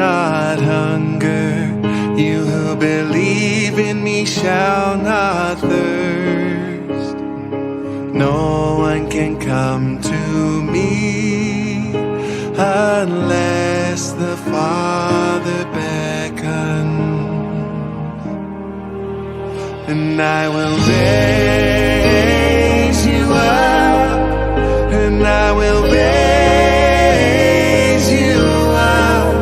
not hunger. You who believe in me shall not thirst. No one can come to me unless the Father beckons. And I will raise you up, and I will raise you up,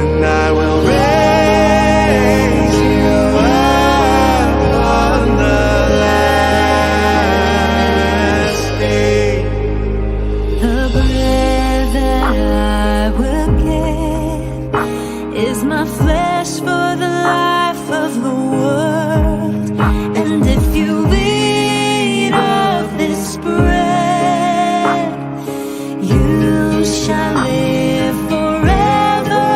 and I will raise you up on the last day. The bread that I will give is my flesh for the life of the world. And if you eat of this bread, you shall live forever.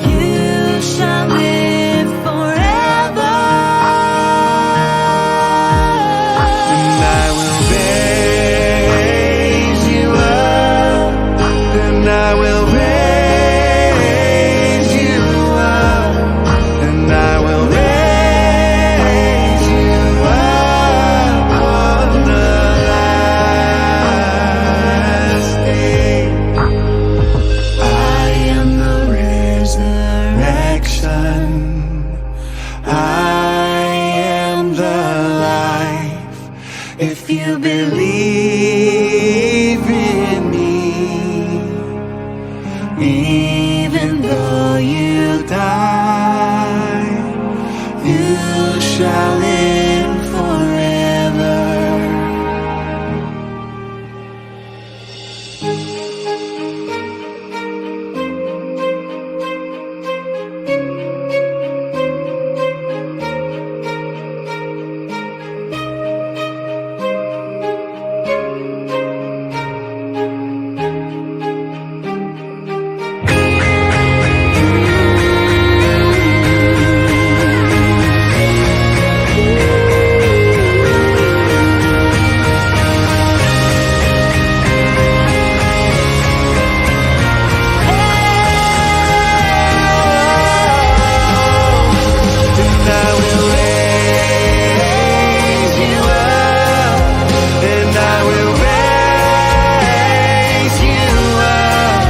You shall live forever. And I will raise you up, and I will raise you up, and I will raise you up on the last day. I am the resurrection. I am the life. If you believe in me, even though you die, you shall live forever. And I will raise you up, and I will raise you up,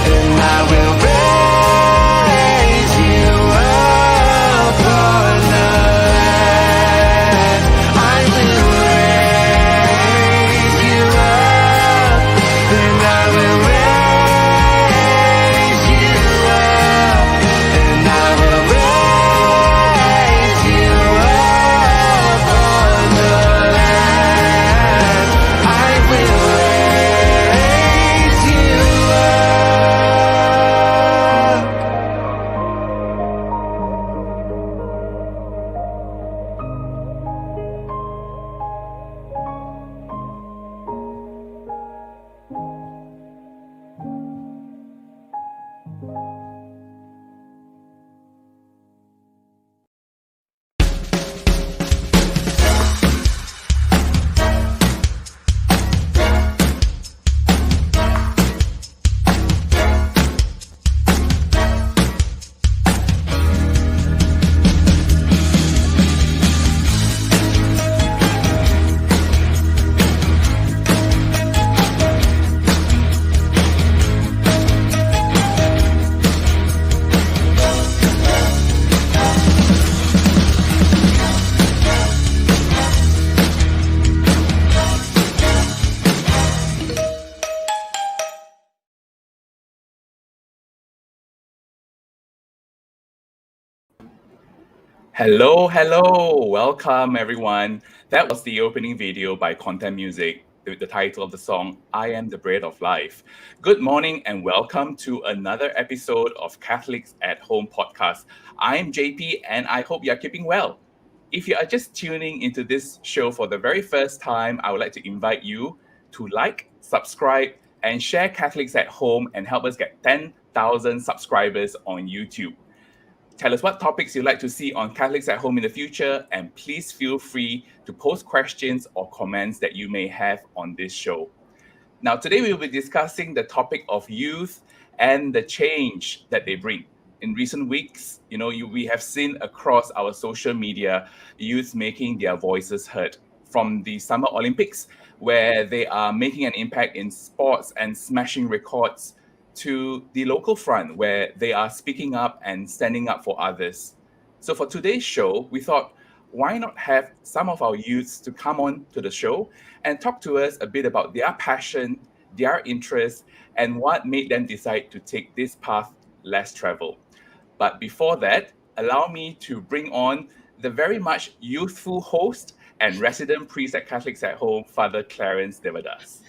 and I will raise you up on the last. I will raise you up, and I will raise you up, and I will raise you up on the last. I will raise you Hello, hello. Welcome, everyone. That was the opening video by Content Music with the title of the song, I Am the Bread of Life. Good morning and welcome to another episode of Catholics at Home podcast. I'm JP and I hope you're keeping well. If you are just tuning into this show for the very first time, I would like to invite you to like, subscribe, and share Catholics at Home and help us get 10,000 subscribers on YouTube. Tell us what topics you'd like to see on Catholics at Home in the future, and please feel free to post questions or comments that you may have on this show. Now, today we will be discussing the topic of youth and the change that they bring. In recent weeks, we have seen across our social media youth making their voices heard, from the Summer Olympics, where they are making an impact in sports and smashing records, to the local front, where they are speaking up and standing up for others. So for today's show, we thought, why not have some of our youths to come on to the show and talk to us a bit about their passion, their interests, and what made them decide to take this path less traveled. But before that, allow me to bring on the very much youthful host and resident priest at Catholics at Home, Father Clarence Devadas.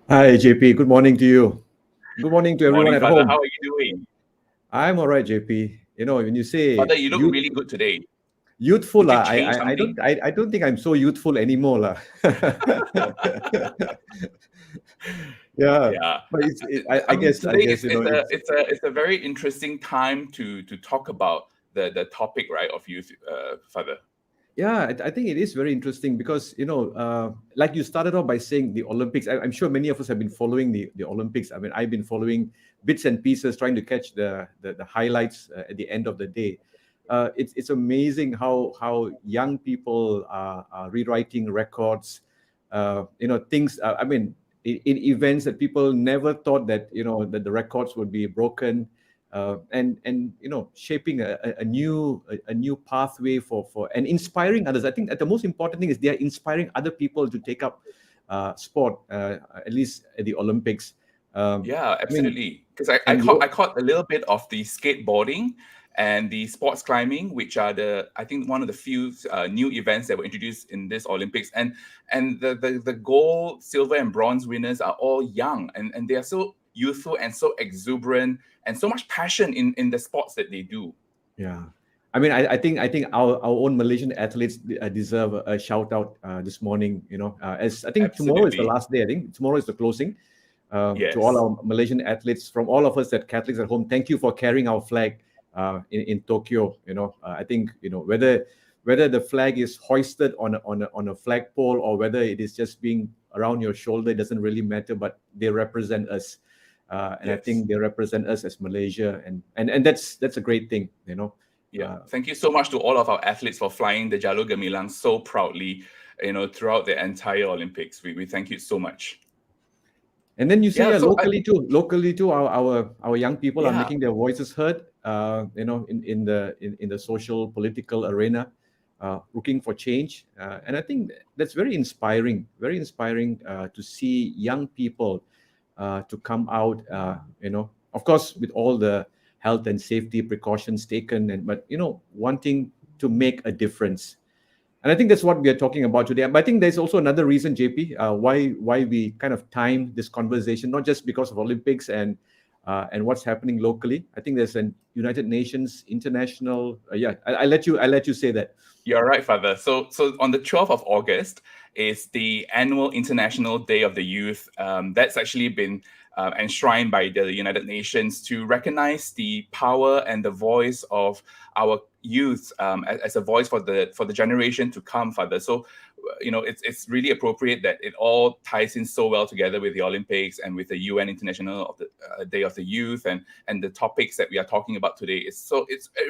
Hi, JP. Good morning to you. Good morning to everyone Morning, at Father. home. How are you doing? I'm all right, JP. When you say Father, you look really good today. youthful, Did you I change I something? I don't think I'm so youthful anymore, lah. Yeah. But I guess Today it's it's a very interesting time to talk about the topic, right, of youth, Father. yeah, I think it is very interesting because like you started off by saying the Olympics. I'm sure many of us have been following the Olympics. I mean, I've been following bits and pieces, trying to catch the highlights at the end of the day. It's amazing how young people are rewriting records. Things. I mean, in events that people never thought that that the records would be broken. And shaping a new pathway for and inspiring others. I think that the most important thing is they are inspiring other people to take up sport, at least at the Olympics. Yeah, I mean, absolutely. Because I and caught a little bit of the skateboarding and the sports climbing, which are I think one of the few new events that were introduced in this Olympics. And the gold, silver, and bronze winners are all young, and they are so youthful and so exuberant and so much passion in the sports that they do. yeah. I mean, I think our own Malaysian athletes deserve a shout out this morning. As I think tomorrow is the Absolutely. last day. I think tomorrow is the closing. To all Yes. our Malaysian athletes, from all of us at Catholics at Home, thank you for carrying our flag in Tokyo. I think whether the flag is hoisted on a flagpole or whether it is just being around your shoulder, it doesn't really matter. But they represent us, and I Yes. think they represent us as Malaysia, and that's a great thing. Yeah. Thank you so much to all of our athletes for flying the Jalur Gemilang so proudly, throughout the entire Olympics. We thank you so much. And then you say, Yeah, so locally too, our young people are Yeah. making their voices heard. In the social political arena, looking for change. And I think that's very inspiring to see young people to come out. Of course, with all the health and safety precautions taken, but wanting to make a difference. And I think that's what we are talking about today. But I think there's also another reason, JP, why we kind of time this conversation, not just because of Olympics and what's happening locally. I think there's an United Nations international. I let you say that. You're right, Father. So on the 12th of August is the annual International Day of the Youth. That's actually been enshrined by the United Nations to recognize the power and the voice of our youth as a voice for the generation to come, Father. So it's really appropriate that it all ties in so well together with the Olympics and with the UN International Day of the Youth and the topics that we are talking about today. It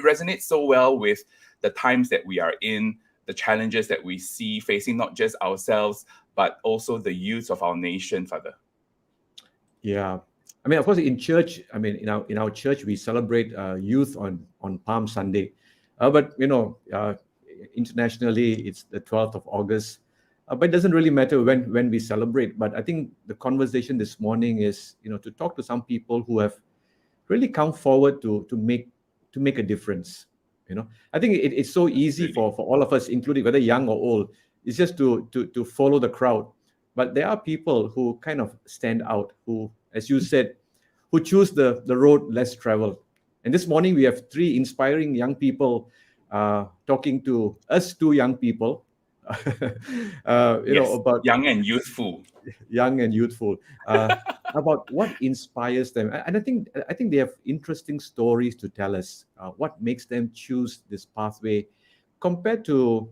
resonates so well with the times that we are in, the challenges that we see facing not just ourselves but also the youth of our nation, Father. Yeah, I mean, of course, in church, I mean, in our church, we celebrate youth on Palm Sunday, but internationally, it's the 12th of August. But it doesn't really matter when we celebrate. But I think the conversation this morning is, to talk to some people who have really come forward to make a difference. I think it's so easy for all of us, including whether young or old, it's just to follow the crowd. But there are people who kind of stand out, who, as you said, who choose the road less traveled. And this morning we have three inspiring young people talking to us, two young people, about young and youthful, about what inspires them. And I think they have interesting stories to tell us. What makes them choose this pathway compared to,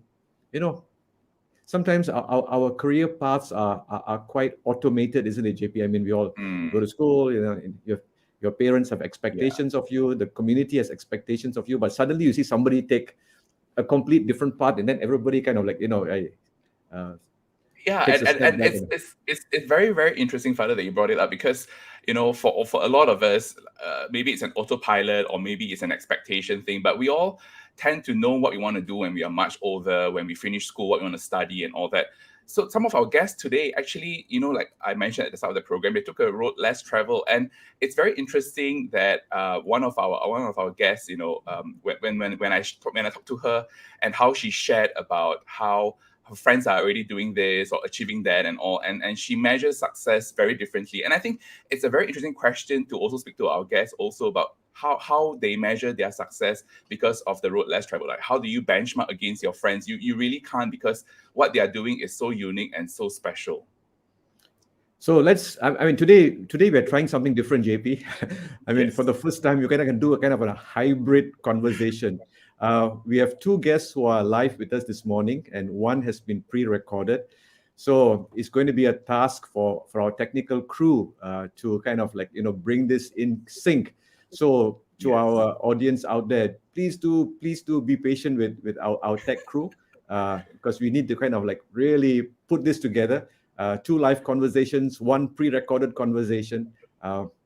sometimes our career paths are quite automated, isn't it, JP? I mean, we all go to school, you your parents have expectations of you, the community has expectations of you, but suddenly you see somebody take a complete different path, and then everybody kind of like, Yeah, takes and, a and, step and back. it's very, very interesting, Father, that you brought it up, because for a lot of us, maybe it's an autopilot or maybe it's an expectation thing, but we all tend to know what we want to do when we are much older, when we finish school, what we want to study and all that. So some of our guests today, actually, like I mentioned at the start of the program, they took a road less traveled, and it's very interesting that one of our guests, when I talked to her and how she shared about how her friends are already doing this or achieving that and all, and she measures success very differently. And I think it's a very interesting question to also speak to our guests also about how they measure their success because of the road less traveled. Like, how do you benchmark against your friends? You really can't, because what they are doing is so unique and so special. So today we're trying something different, JP. Yes. For the first time, you can do a kind of a hybrid conversation. We have two guests who are live with us this morning, and one has been pre-recorded. So it's going to be a task for our technical crew to kind of like, bring this in sync. So to Yes. our audience out there, please do be patient with our tech crew, because we need to kind of like really put this together. Two live conversations, one pre-recorded conversation.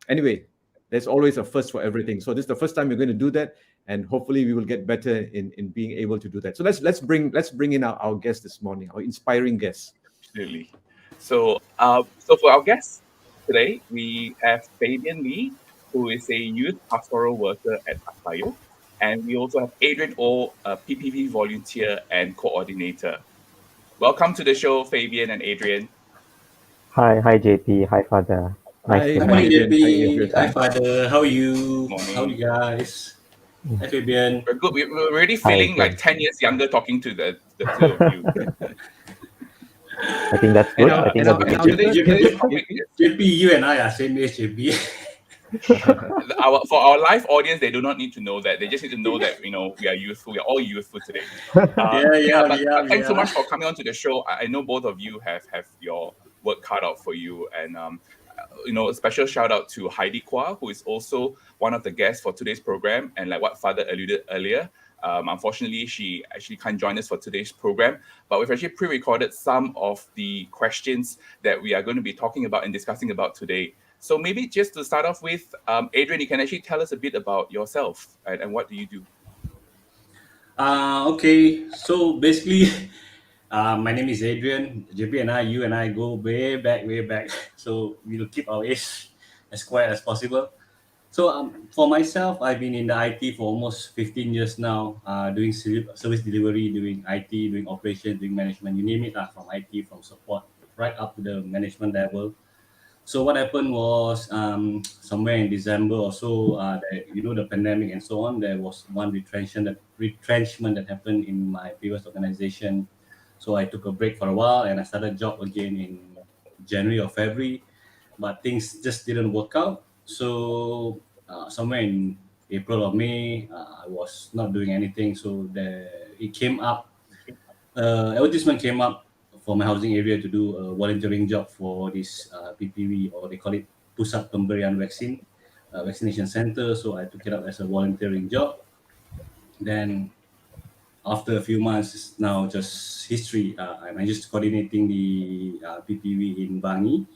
Anyway, there's always a first for everything. So this is the first time we're going to do that, and hopefully we will get better in being able to do that. So let's bring in our guest this morning, our inspiring guest. Absolutely. So for our guests today, we have Fabian Lee, who is a youth pastoral worker at ASAYO, and we also have Adrian Oh, a PPV volunteer and coordinator. Welcome to the show, Fabian and Adrian. Hi JP, hi Father. Nice Hi, to Good meet morning, you. Adrian. Hi, JP. Adrian. Hi, Father. How are you? Morning. How are you guys? Hi, Fabian. We're good. We're already Hi, feeling Adrian. like 10 years younger talking to the two of you. I think that's good. I think that's and good. today's topic is JP, you and I are same age, JP. for our live audience. They do not need to know that. They just need to know that we are youthful. We are all youthful today. But thanks so much for coming on to the show. I know both of you have your work cut out for you, and a special shout out to Heidy Quah, who is also one of the guests for today's program. And like what Father alluded earlier, unfortunately, she actually can't join us for today's program, but we've actually pre-recorded some of the questions that we are going to be talking about and discussing about today. So maybe just to start off with, Adrian, you can actually tell us a bit about yourself and what do you do? Okay. So basically, my name is Adrian. JP and you and I go way back. So we'll keep our age as quiet as possible. So for myself, I've been in the IT for almost 15 years now, doing service delivery, doing IT, doing operations, doing management, you name it, from IT, from support, right up to the management level. So what happened was somewhere in December or so, the pandemic and so on, there was one retrenchment that happened in my previous organization. So I took a break for a while and I started job again in January or February, but things just didn't work out. So somewhere in April or May, I was not doing anything. So it came up, advertisement came up for my housing area to do a volunteering job for this PPV, or they call it Pusat Pemberian Vaksin, vaccination center. So I took it up as a volunteering job. Then after a few months, it's now just history. I'm just coordinating the PPV in Bangi.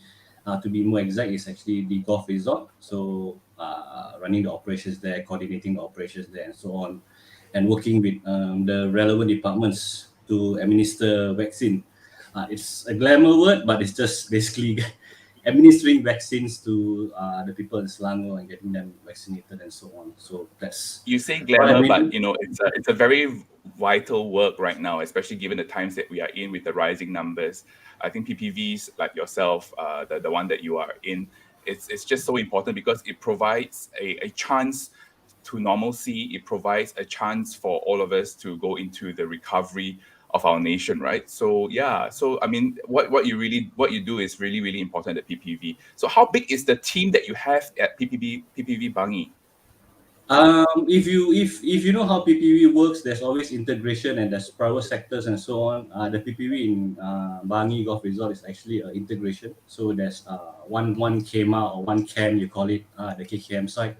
To be more exact, it's actually the golf resort. So running the operations there, coordinating the operations there, and so on, and working with the relevant departments to administer vaccine. It's a glamour word, but it's just basically administering vaccines to the people in Selangor and getting them vaccinated and so on. So that's You say glamour, but it's a very vital work right now, especially given the times that we are in with the rising numbers. I think PPVs like yourself, the one that you are in, it's just so important because it provides a chance to normalcy. It provides a chance for all of us to go into the recovery of our nation, right? So yeah, so I mean, what you do is really, really important at PPV. So how big is the team that you have at PPV Bangi? If you know how PPV works, there's always integration and there's private sectors and so on. The PPV in Bangi Golf Resort is actually integration. So there's one KMA or one CAM, you call it, the KKM site,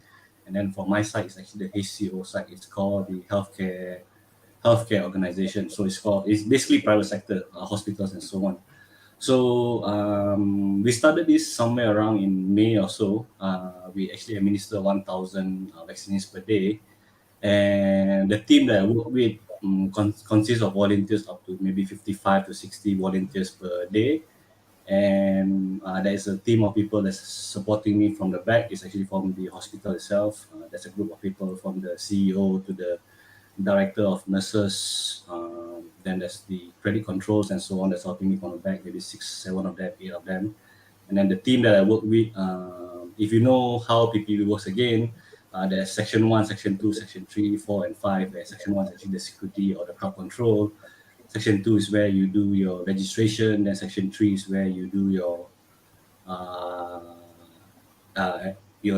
and then for my site, it's actually the HCO site. It's called the healthcare organization. So it's basically private sector, hospitals and so on. So we started this somewhere around in May or so. We actually administer 1,000 vaccines per day, and the team that I work with consists of volunteers up to maybe 55 to 60 volunteers per day. And there's a team of people that's supporting me from the back. It's actually from the hospital itself. There's a group of people from the CEO to the director of nurses. Then there's the credit controls and so on that's helping me from the back, maybe 6, 7 of them, 8 of them. And then the team that I work with, if you know how PPV works again, there's section 1, section 2, section 3, 4, and 5. Where section 1 is actually the security or the crowd control. Section 2 is where you do your registration. Then section 3 is where you do your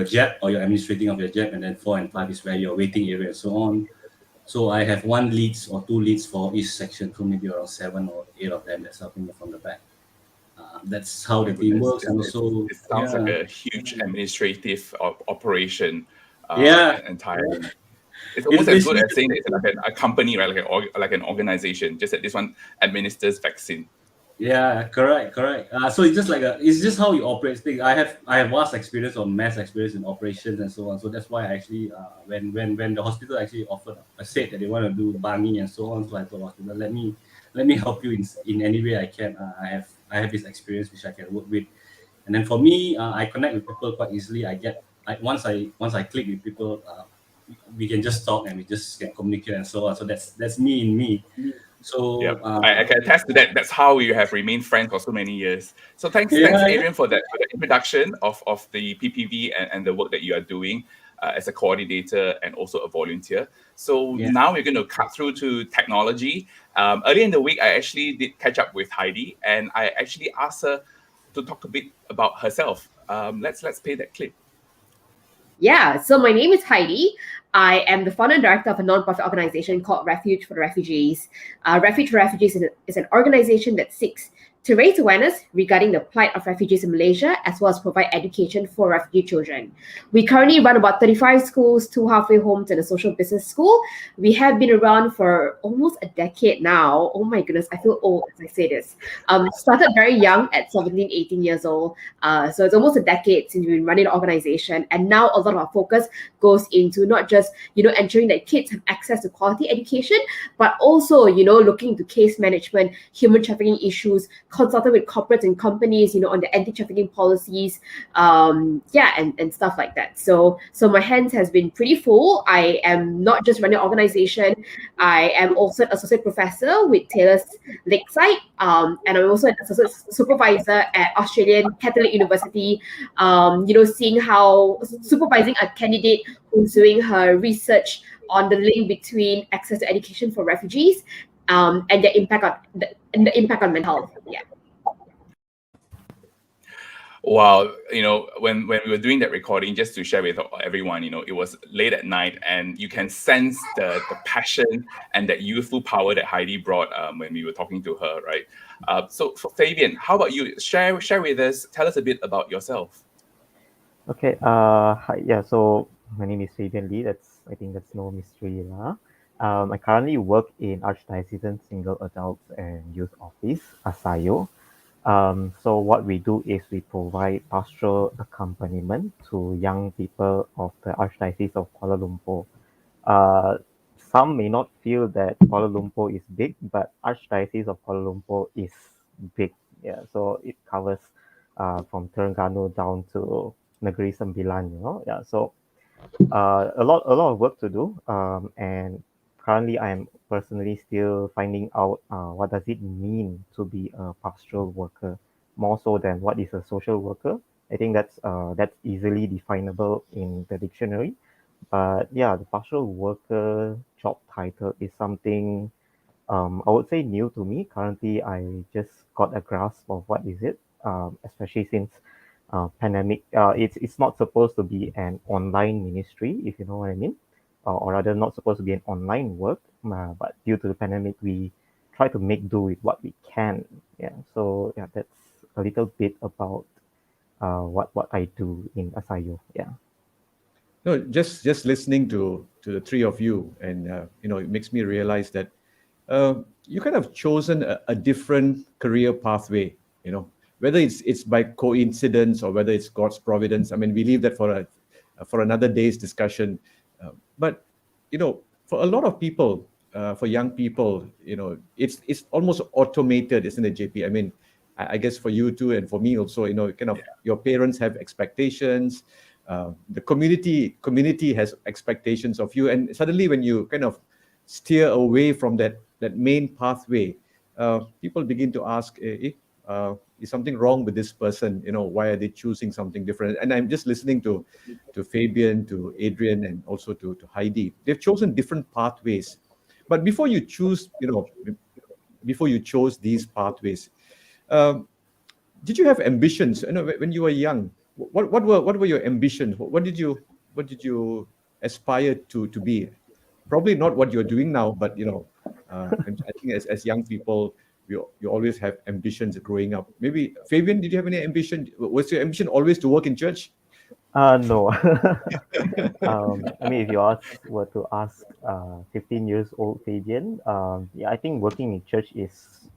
jab or your administrating of your jab. And then 4 and 5 is where your waiting area and so on. So I have 1 leads or 2 leads for each section, so maybe around 7 or 8 of them that's helping me from the back. That's how the team works. And also, It sounds like a huge administrative operation. Yeah. Entirely. It's almost as good basically- as saying that it's like a company, right? Like an organization. Just that this one administers vaccine. Yeah, correct. So it's just how you operate things. I have vast experience or mass experience in operations and so on. So that's why I actually when the hospital actually offered, I said that they want to do Bangi and so on. So I told the hospital, let me help you in any way I can. I have this experience which I can work with, and then for me, I connect with people quite easily. Once I click with people, we can just talk and we just can communicate and so on. So that's me. So yeah, I can attest to that. That's how you have remained friends for so many years. So thanks, Adrian, for the introduction of the PPV and the work that you are doing as a coordinator and also a volunteer. So now we're going to cut through to technology. Earlier in the week, I actually did catch up with Heidy, and I actually asked her to talk a bit about herself. Let's play that clip. Yeah, so my name is Heidy. I am the founder and director of a nonprofit organization called Refuge for the Refugees. Refuge for Refugees is an organization that seeks to raise awareness regarding the plight of refugees in Malaysia, as well as provide education for refugee children. We currently run about 35 schools, 2 halfway homes, and a social business school. We have been around for almost a decade now. Oh my goodness, I feel old as I say this. Started very young at 17, 18 years old. So it's almost a decade since we've been running the organization. And now a lot of our focus goes into not just, ensuring that kids have access to quality education, but also, looking into case management, human trafficking issues, consulted with corporates and companies, on the anti-trafficking policies, and stuff like that. So my hands has been pretty full. I am not just running an organization. I am also an associate professor with Taylor's Lakeside, and I'm also an associate supervisor at Australian Catholic University. Seeing how supervising a candidate who's doing her research on the link between access to education for refugees and the impact on mental health. Yeah. Wow, when we were doing that recording, just to share with everyone, it was late at night, and you can sense the passion and that youthful power that Heidy brought when we were talking to her, right? So for Fabian, how about you? Share with us. Tell us a bit about yourself. Okay. Hi. Yeah. So my name is Fabian Lee. I think that's no mystery, lah. I currently work in Archdiocesan Single Adults and Youth Office, ASAYO. So what we do is we provide pastoral accompaniment to young people of the Archdiocese of Kuala Lumpur. Some may not feel that Kuala Lumpur is big, but Archdiocese of Kuala Lumpur is big. Yeah, so it covers from Terengganu down to Negeri Sembilan. Yeah, so a lot of work to do. And currently, I am personally still finding out what does it mean to be a pastoral worker, more so than what is a social worker. I think that's easily definable in the dictionary. But yeah, the pastoral worker job title is something I would say new to me. Currently, I just got a grasp of what is it, especially since pandemic. It's not supposed to be an online ministry, if you know what I mean. or rather not supposed to be an online work, but due to the pandemic, we try to make do with what we can. Yeah, so yeah, that's a little bit about what I do in ASAYO. Yeah. No, just listening to the three of you, and it makes me realize that you kind of chosen a different career pathway. Whether it's by coincidence or whether it's God's providence. I mean, we leave that for another day's discussion. But for a lot of people, for young people, it's almost automated, isn't it, JP? I mean, I guess for you too, and for me also, kind of your parents have expectations. The community has expectations of you, and suddenly when you kind of steer away from that main pathway, people begin to ask, is something wrong with this person? Why are they choosing something different? And I'm just listening to Fabian, to Adrian, and also to Heidy. They've chosen different pathways, but before you chose these pathways, did you have ambitions? When you were young, what were your ambitions? What did you aspire to be? Probably not what you're doing now, but I think as young people, you always have ambitions growing up. Maybe Fabian, did you have any ambition? Was your ambition always to work in church? No. I mean, if you were to ask 15 years old Fabian, yeah, I think working in church is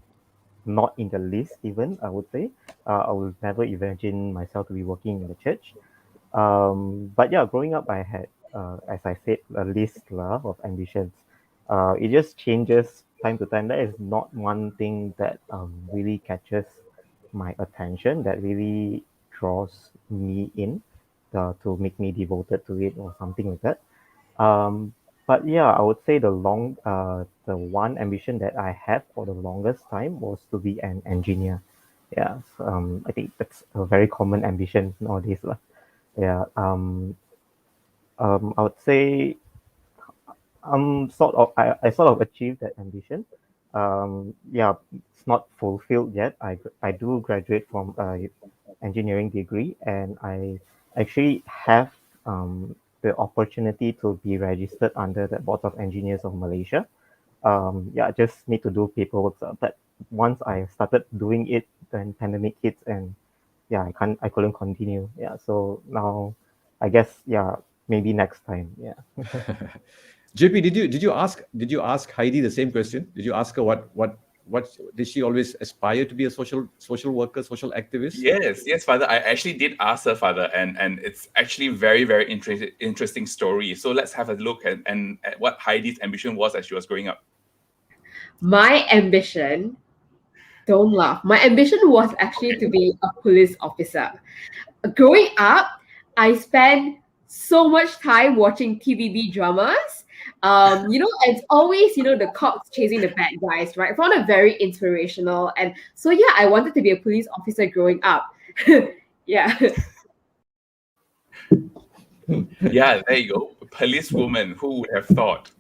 not in the list even, I would say. I would never imagine myself to be working in the church. But yeah, growing up, I had, as I said, a list of ambitions. It just changes time to time. There is not one thing that really catches my attention, that really draws me in to make me devoted to it or something like that. But yeah, I would say the one ambition that I had for the longest time was to be an engineer. Yeah, so, I think that's a very common ambition nowadays, lah. Yeah. I would say I sort of achieved that ambition. Yeah, it's not fulfilled yet. I do graduate from a engineering degree, and I actually have the opportunity to be registered under the Board of Engineers of Malaysia. Yeah, I just need to do paperwork. But once I started doing it, then pandemic hits, and yeah, I couldn't continue. Yeah, so now I guess, yeah, maybe next time. Yeah. JP, did you ask Heidy the same question? Did you ask her what did she always aspire to be a social worker, social activist? Yes, Father. I actually did ask her, Father, and it's actually very, very interesting story. So let's have a look at what Heidi's ambition was as she was growing up. My ambition, don't laugh. My ambition was actually to be a police officer. Growing up, I spent so much time watching TVB dramas. It's always, the cops chasing the bad guys, right? I found it very inspirational. And so, yeah, I wanted to be a police officer growing up. Yeah. Yeah, there you go. Policewoman. Who would have thought?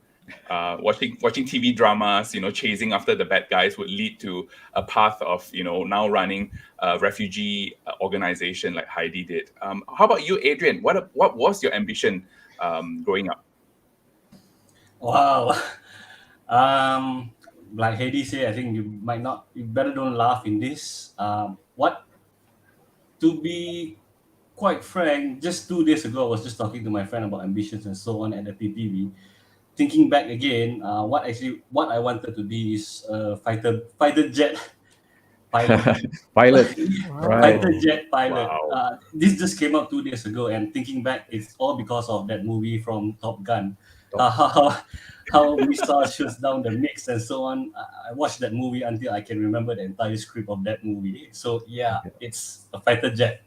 Watching TV dramas, chasing after the bad guys would lead to a path of, now running a refugee organization like Heidy did. How about you, Adrian? What was your ambition growing up? Wow. Like Heidy said, I think you better don't laugh in this. To be quite frank, just 2 days ago, I was just talking to my friend about ambitions and so on at the PPV. Thinking back again, what I wanted to be is a fighter jet pilot. Pilot. Wow. Fighter jet pilot. Wow. This just came out 2 days ago, and thinking back, it's all because of that movie from Top Gun. How missile shoots down the mix and so on. I watched that movie until I can remember the entire script of that movie. So yeah, it's a fighter jet.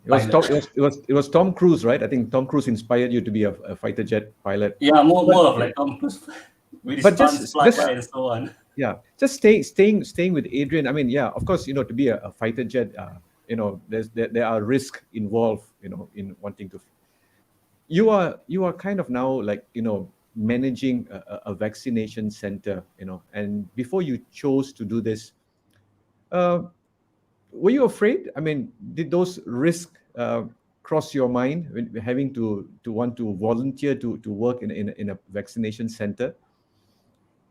It was Tom Cruise, right? I think Tom Cruise inspired you to be a fighter jet pilot. Yeah, more of like Tom Cruise with his stunts, fly and so on. Yeah, just staying with Adrian. I mean, yeah, of course, to be a fighter jet, there are risks involved, in wanting to. You are kind of now like managing a vaccination center, and before you chose to do this, were you afraid? I mean, did those risks cross your mind when having to want to volunteer to work in a vaccination center?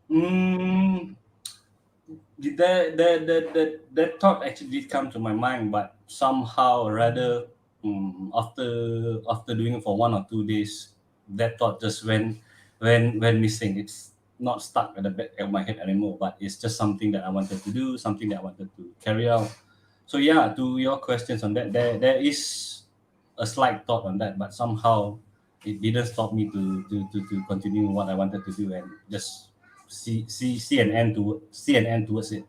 Mm, that thought actually did come to my mind, but somehow or rather, after doing it for 1 or 2 days, that thought just went missing. It's not stuck at the back of my head anymore, but it's just something that I wanted to do, something that I wanted to carry out. So yeah, to your questions on that, there is a slight thought on that, but somehow it didn't stop me to continue what I wanted to do and just see an end towards it.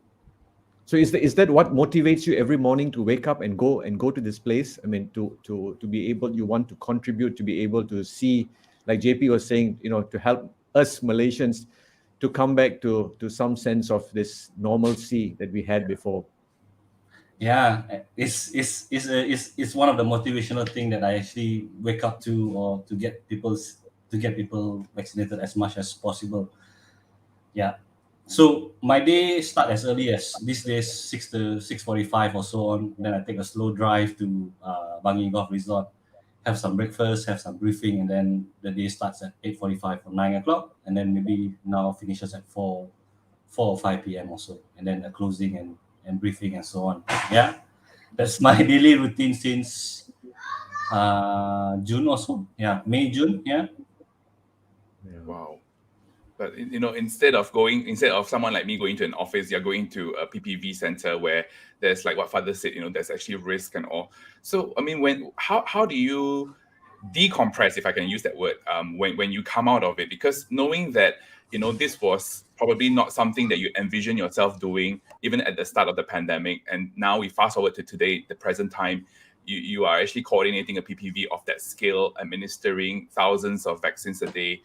So is that what motivates you every morning to wake up and go to this place? I mean, to be able, you want to contribute, to be able to see, like JP was saying, to help us Malaysians to come back to some sense of this normalcy that we had before. Yeah, it's one of the motivational thing that I actually wake up to, or to get people vaccinated as much as possible. Yeah. So my day start as early as these days 6 to 6:45 or so on. Then I take a slow drive to Bangi Golf Resort, have some breakfast, have some briefing, and then the day starts at 8:45 or 9 o'clock, and then maybe now finishes at 4 or 5 p.m. or so, and then a closing and briefing and so on. Yeah, that's my daily routine since June or so. Yeah, May, June. Yeah. Wow. But instead of someone like me going to an office, you're going to a PPV center where there's, like what Father said, there's actually risk and all. So I mean, how do you decompress, if I can use that word, when you come out of it? Because knowing that this was probably not something that you envision yourself doing even at the start of the pandemic, and now we fast forward to today, the present time, you are actually coordinating a PPV of that scale, administering thousands of vaccines a day.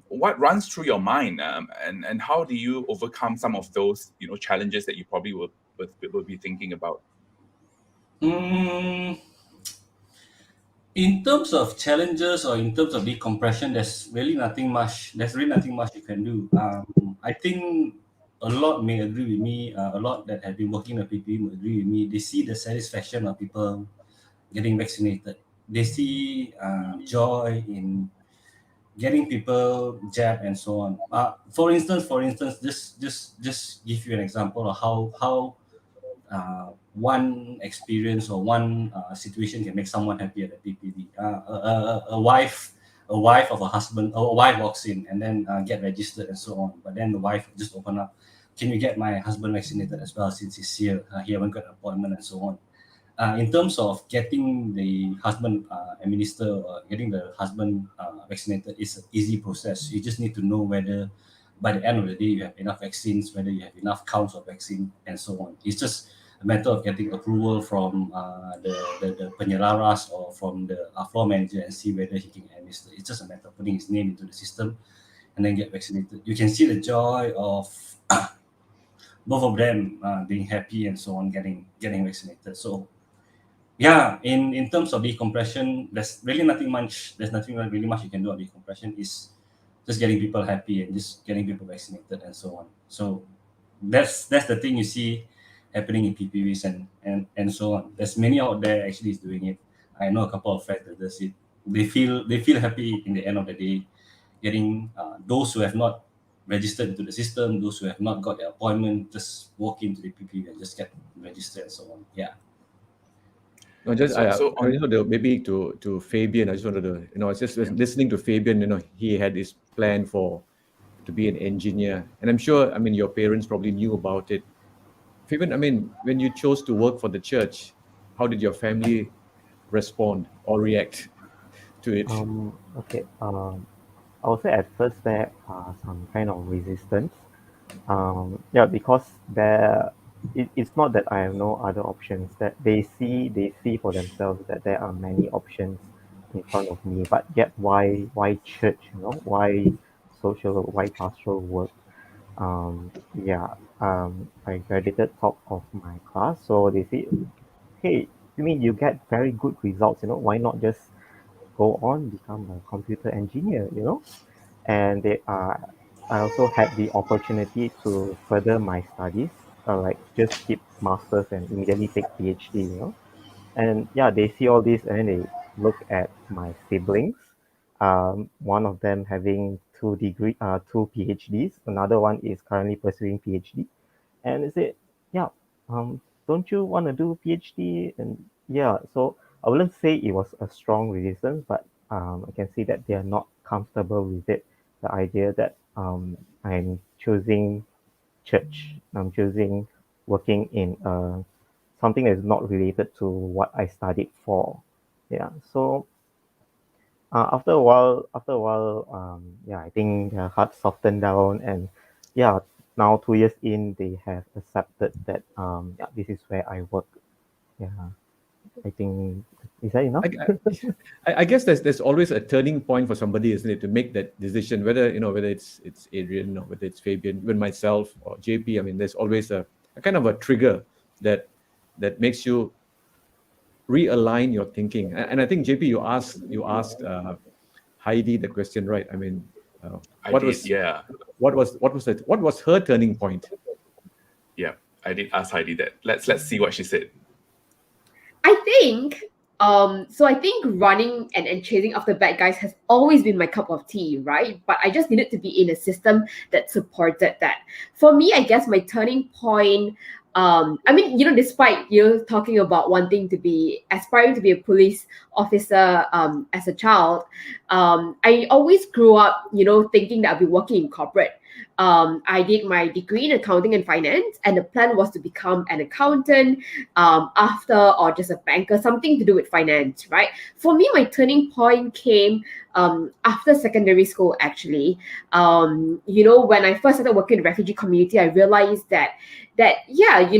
What runs through your mind, and how do you overcome some of those challenges that you probably will be thinking about? Mm, in terms of challenges or in terms of decompression, there's really nothing much. There's really nothing much you can do. I think a lot may agree with me. A lot that have been working at PPE will agree with me. They see the satisfaction of people getting vaccinated. They see joy in getting people jabbed and so on. For instance, just give you an example of how one experience or one situation can make someone happy at a PPV. A wife of a husband, or a wife walks in and then get registered and so on. But then the wife just open up, can you get my husband vaccinated as well, since he's here? He haven't got an appointment and so on. In terms of getting the husband administered or getting the husband vaccinated, it's an easy process. You just need to know whether by the end of the day you have enough vaccines, whether you have enough counts of vaccine and so on. It's just a matter of getting approval from the penyelaras or from the floor manager and see whether he can administer. It's just a matter of putting his name into the system and then get vaccinated. You can see the joy of both of them being happy and so on, getting vaccinated. So yeah, in terms of decompression, there's really nothing much. There's nothing really much you can do on decompression. Is just getting people happy and just getting people vaccinated and so on. So that's the thing you see happening in PPVs and so on. There's many out there actually is doing it. I know a couple of friends that does it. They feel happy in the end of the day, getting those who have not registered into the system, those who have not got their appointment, just walk into the PPV and just get registered and so on. Yeah. No, just maybe to Fabian, I just wanted to, I was just listening to Fabian. He had his plan to be an engineer, and I'm sure, your parents probably knew about it. Fabian, when you chose to work for the church, how did your family respond or react to it? Okay. I would say at first there are some kind of resistance. Because it's not that I have no other options. That they see for themselves that there are many options in front of me. But yet, why church? Why social work? Why pastoral work? I graduated top of my class, so they say, hey, you mean you get very good results? Why not just go on become a computer engineer? And I also had the opportunity to further my studies, like just skip masters and immediately take PhD. And yeah, they see all this and then they look at my siblings. One of them having two PhDs. Another one is currently pursuing PhD. And they say, yeah, don't you want to do PhD? And yeah, so I wouldn't say it was a strong resistance, but I can see that they are not comfortable with it. The idea that I'm choosing church, I'm choosing working in something that is not related to what I studied for. Yeah, so yeah, I think their heart softened down, and yeah, now 2 years in, they have accepted that yeah, this is where I work. Yeah, I think is that enough? I guess there's always a turning point for somebody, isn't it, to make that decision. Whether whether it's Adrian or whether it's Fabian, even myself or JP. I mean, there's always a kind of a trigger that makes you realign your thinking. And I think JP, you asked Heidi the question, right? I mean, I what did, was yeah. what was her turning point? Yeah, I did ask Heidi that. Let's see what she said. I think so I think running and chasing after bad guys has always been my cup of tea, right? But I just needed to be in a system that supported that. For me, I guess my turning point, I mean, despite you talking about wanting to be aspiring to be a police officer as a child, I always grew up, thinking that I'd be working in corporate. I did my degree in accounting and finance, and the plan was to become an accountant after, or just a banker, something to do with finance, right? For me, my turning point came after secondary school, actually. When I first started working in the refugee community, I realized that yeah,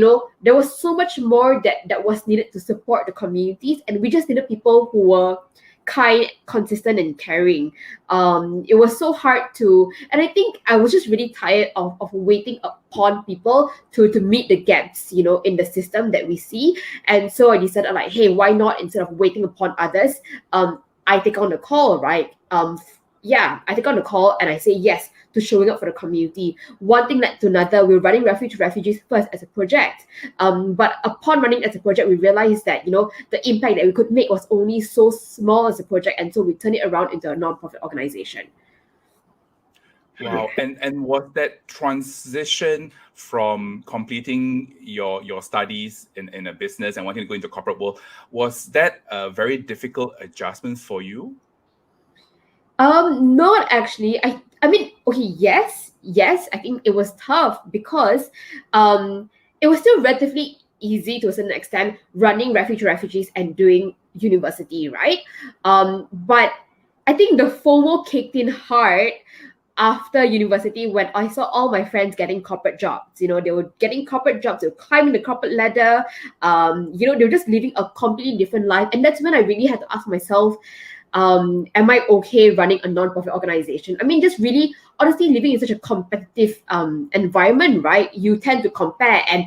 there was so much more that was needed to support the communities, and we just needed people who were kind, consistent, and caring. It was so hard to, and I think I was just really tired of waiting upon people to meet the gaps, in the system that we see. And so I decided, like, hey, why not, instead of waiting upon others, I take on the call, right? Yeah, I take on the call and I say yes to showing up for the community. One thing led to another. We were running Refuge Refugees first as a project. But upon running as a project, we realized that, the impact that we could make was only so small as a project. And so we turned it around into a non-profit organization. Wow. And was that transition from completing your studies in a business and wanting to go into corporate world, was that a very difficult adjustment for you? Not actually. I mean, okay, yes, I think it was tough because it was still relatively easy to a certain extent running Refuge Refugees and doing university, right? But I think the FOMO kicked in hard after university when I saw all my friends getting corporate jobs. They were getting corporate jobs, they were climbing the corporate ladder, they were just living a completely different life. And that's when I really had to ask myself, am I okay running a non-profit organization? I mean, just really honestly living in such a competitive environment, right? You tend to compare, and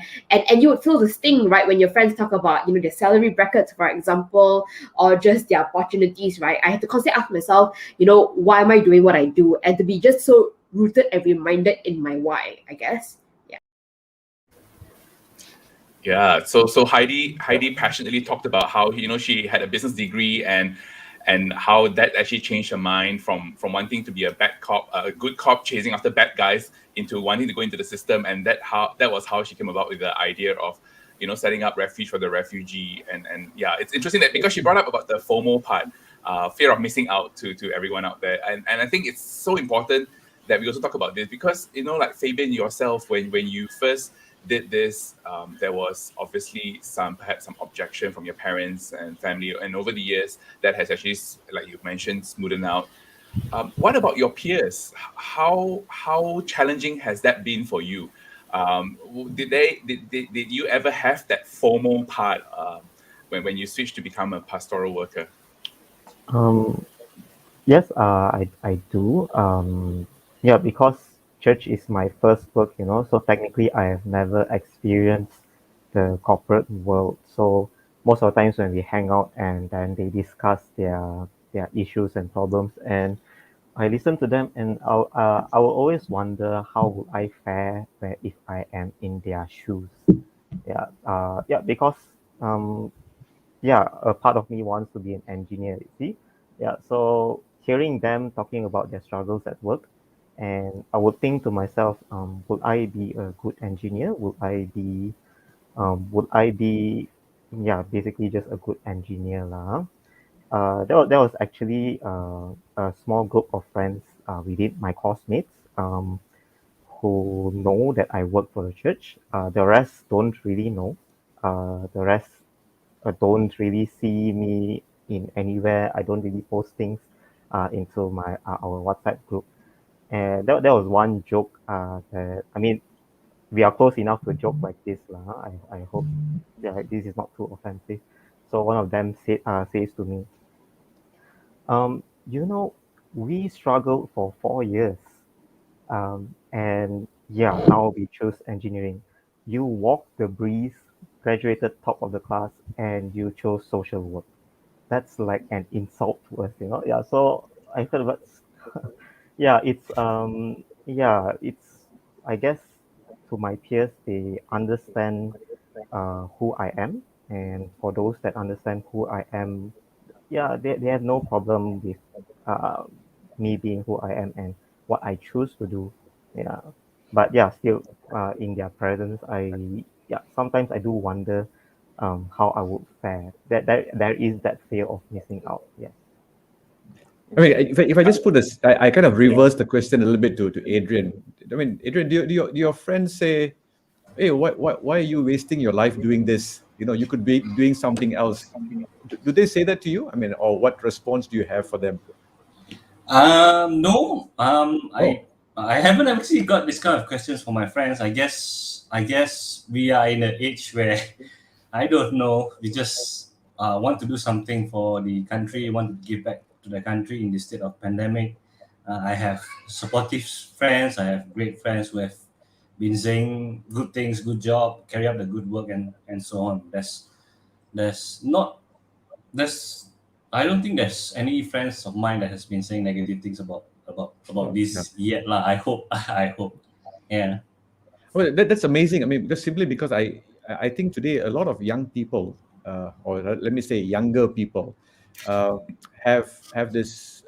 you would feel the sting, right, when your friends talk about their salary brackets, for example, or just their opportunities, right? I had to constantly ask myself, why am I doing what I do, and to be just so rooted and reminded in my why, I guess. Yeah. So Heidi passionately talked about how she had a business degree and how that actually changed her mind from wanting to be a bad cop, a good cop chasing after bad guys, into wanting to go into the system, and that was how she came about with the idea of setting up Refuge for the refugee. And yeah, it's interesting that because she brought up about the FOMO part, fear of missing out, to everyone out there, and I think it's so important that we also talk about this because like Fabian, yourself, when you first did this, there was obviously perhaps some objection from your parents and family, and over the years that has actually, like you mentioned, smoothened out. What about your peers? How challenging has that been for you? Did you ever have that FOMO part when you switched to become a pastoral worker? Um, yes, I do. Yeah, because church is my first work, so technically I have never experienced the corporate world. So most of the times when we hang out and then they discuss their issues and problems, and I listen to them, and I will always wonder how would I fare if I am in their shoes. Yeah, yeah, because um, yeah, a part of me wants to be an engineer, you see. Yeah, so hearing them talking about their struggles at work, and I would think to myself, would I be a good engineer? Would I be, yeah, basically just a good engineer lah. There was actually a small group of friends within my course mates who know that I work for the church. The rest don't really know. The rest don't really see me in anywhere. I don't really post things into my our WhatsApp group. And there was one joke that, I mean, we are close enough to joke like this lah. I hope, yeah, this is not too offensive. So one of them says to me, you know, we struggled for 4 years, and yeah, now we choose engineering. You walked the breeze, graduated top of the class, and you chose social work. That's like an insult to us, you know. Yeah, so I felt that's it's I guess to my peers they understand who I am, and for those that understand who I am, yeah, they have no problem with uh, me being who I am and what I choose to do. Yeah, but yeah, still in their presence, sometimes I do wonder how I would fare. There is that fear of missing out. Yes. I mean, if I just put this, I kind of reverse the question a little bit to Adrian. I mean, Adrian, do your friends say, "Hey, why are you wasting your life doing this? You know, you could be doing something else." Do they say that to you? I mean, or what response do you have for them? No. Oh, I haven't actually got this kind of questions from my friends. I guess we are in an age where I don't know. We just want to do something for the country. Want to give back to the country in this state of pandemic. I have supportive friends. I have great friends who have been saying good things, good job, carry out the good work, and so on. There's not there's I don't think there's any friends of mine that has been saying negative things about yeah. this yet lah. I hope. I hope. Yeah. Well, that's amazing. I mean, just simply because I think today a lot of young people, or let me say younger people, uh, have this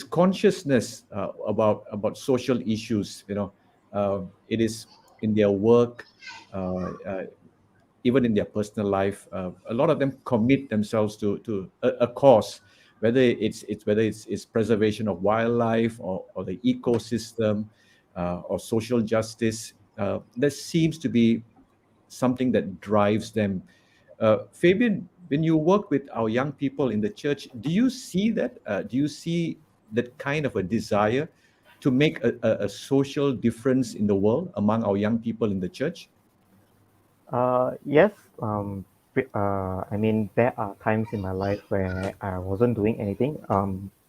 consciousness about social issues. You know, it is in their work, uh, uh, even in their personal life. A lot of them commit themselves to a cause, whether it's preservation of wildlife or the ecosystem, or social justice. That seems to be something that drives them. Fabian, when you work with our young people in the church, do you see that? Do you see that kind of a desire to make a social difference in the world among our young people in the church? Yes. I mean, there are times in my life where I wasn't doing anything.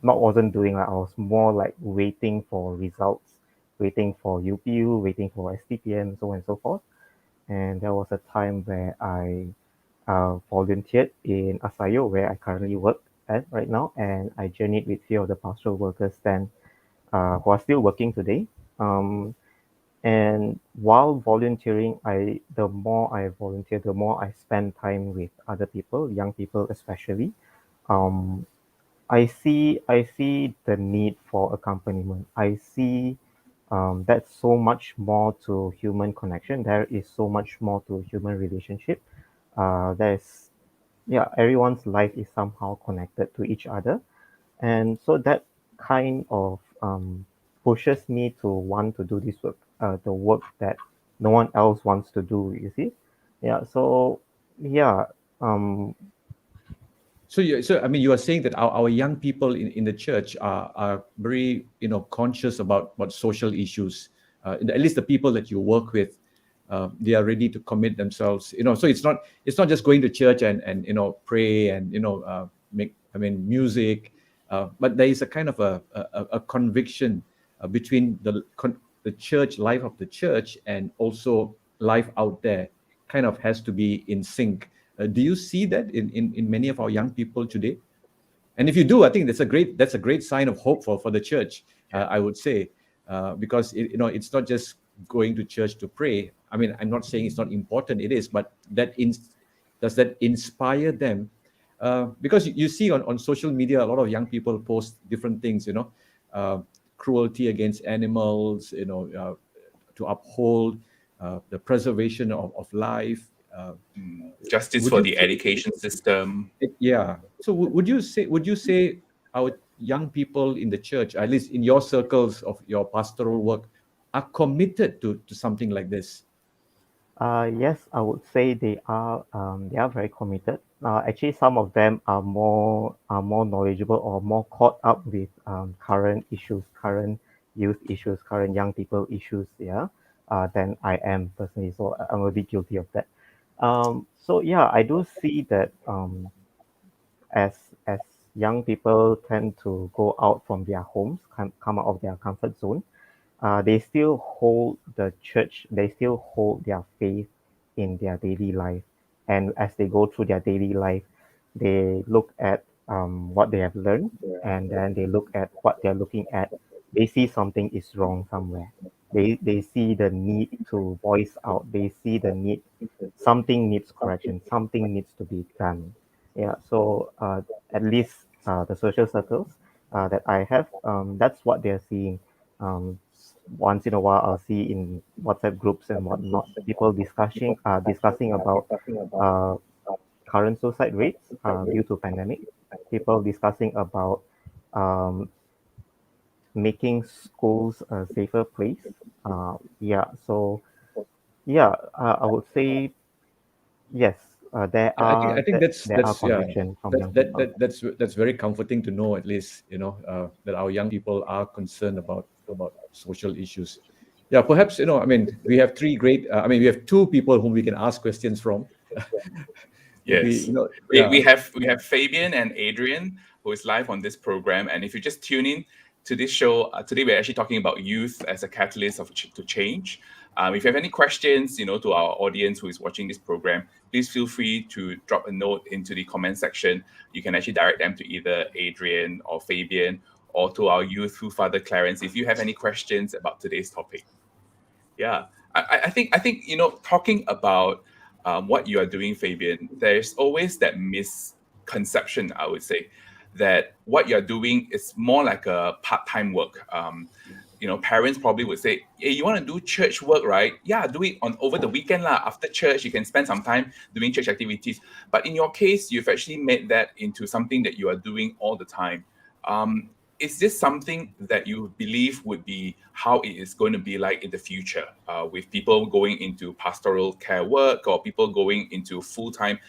Not wasn't doing. Like, I was more like waiting for results, waiting for UPU, waiting for STPM, so on and so forth. And there was a time where I volunteered in ASAYO, where I currently work at right now, and I journeyed with few of the pastoral workers then, who are still working today. Um, and while volunteering, the more I volunteer, the more I spend time with other people, young people especially. Um, I see the need for accompaniment. I see that's so much more to human connection. There is so much more to human relationship. There's Yeah, everyone's life is somehow connected to each other, and so that kind of pushes me to want to do this work, the work that no one else wants to do, you see. Yeah, so yeah. um So I mean, you are saying that our young people in the church are very conscious about social issues. At least the people that you work with, they are ready to commit themselves. So it's not just going to church and pray and make music, but there is a kind of a conviction between the church life of the church and also life out there, kind of has to be in sync. Do you see that in many of our young people today? And if you do, I think that's a great sign of hope for the church. I would say, because it's not just going to church to pray. I mean, I'm not saying it's not important. It is, but Does that inspire them? Because you see on social media, a lot of young people post different things, cruelty against animals, to uphold the preservation of life. Justice Would for you the say, education system. yeah? So would you say our young people in the church, at least in your circles of your pastoral work, are committed to something like this? Yes, I would say they are very committed. Actually, some of them are more knowledgeable or more caught up with current issues, current youth issues, current young people issues, yeah, than I am personally. So I'm a bit guilty of that. So yeah, I do see that as young people tend to go out from their homes, come out of their comfort zone, they still hold the church, they still hold their faith in their daily life. And as they go through their daily life, they look at what they have learned, and then they look at what they're looking at. They see something is wrong somewhere. They see the need to voice out. They see the need, something needs correction, something needs to be done. Yeah, so at least the social circles that I have, that's what they're seeing. Once in a while, I'll see in WhatsApp groups and whatnot, people discussing about uh, current suicide rates due to pandemic. People discussing about um, making schools a safer place. Yeah, so yeah, I would say yes. I think There are that's yeah, conviction from that young that, people. that that's very comforting to know, at least, that our young people are concerned about social issues. Yeah, perhaps, I mean, we have three great. I mean, we have two people whom we can ask questions from. Maybe, Yes. We yeah. have Fabian and Adrian who is live on this program. And if you just tune in to this show, today we're actually talking about youth as a catalyst to change. If you have any questions, to our audience who is watching this program, please feel free to drop a note into the comment section. You can actually direct them to either Adrian or Fabian, or to our youthful father Clarence if you have any questions about today's topic. Yeah, I think talking about what you are doing, Fabian, there's always that misconception, I would say, that what you're doing is more like a part-time work. Parents probably would say, "Hey, you want to do church work, right? Yeah, do it on over the weekend lah. After church, you can spend some time doing church activities." But in your case, you've actually made that into something that you are doing all the time. Um, is this something that you believe would be how it is going to be like in the future, with people going into pastoral care work, or people going into full-time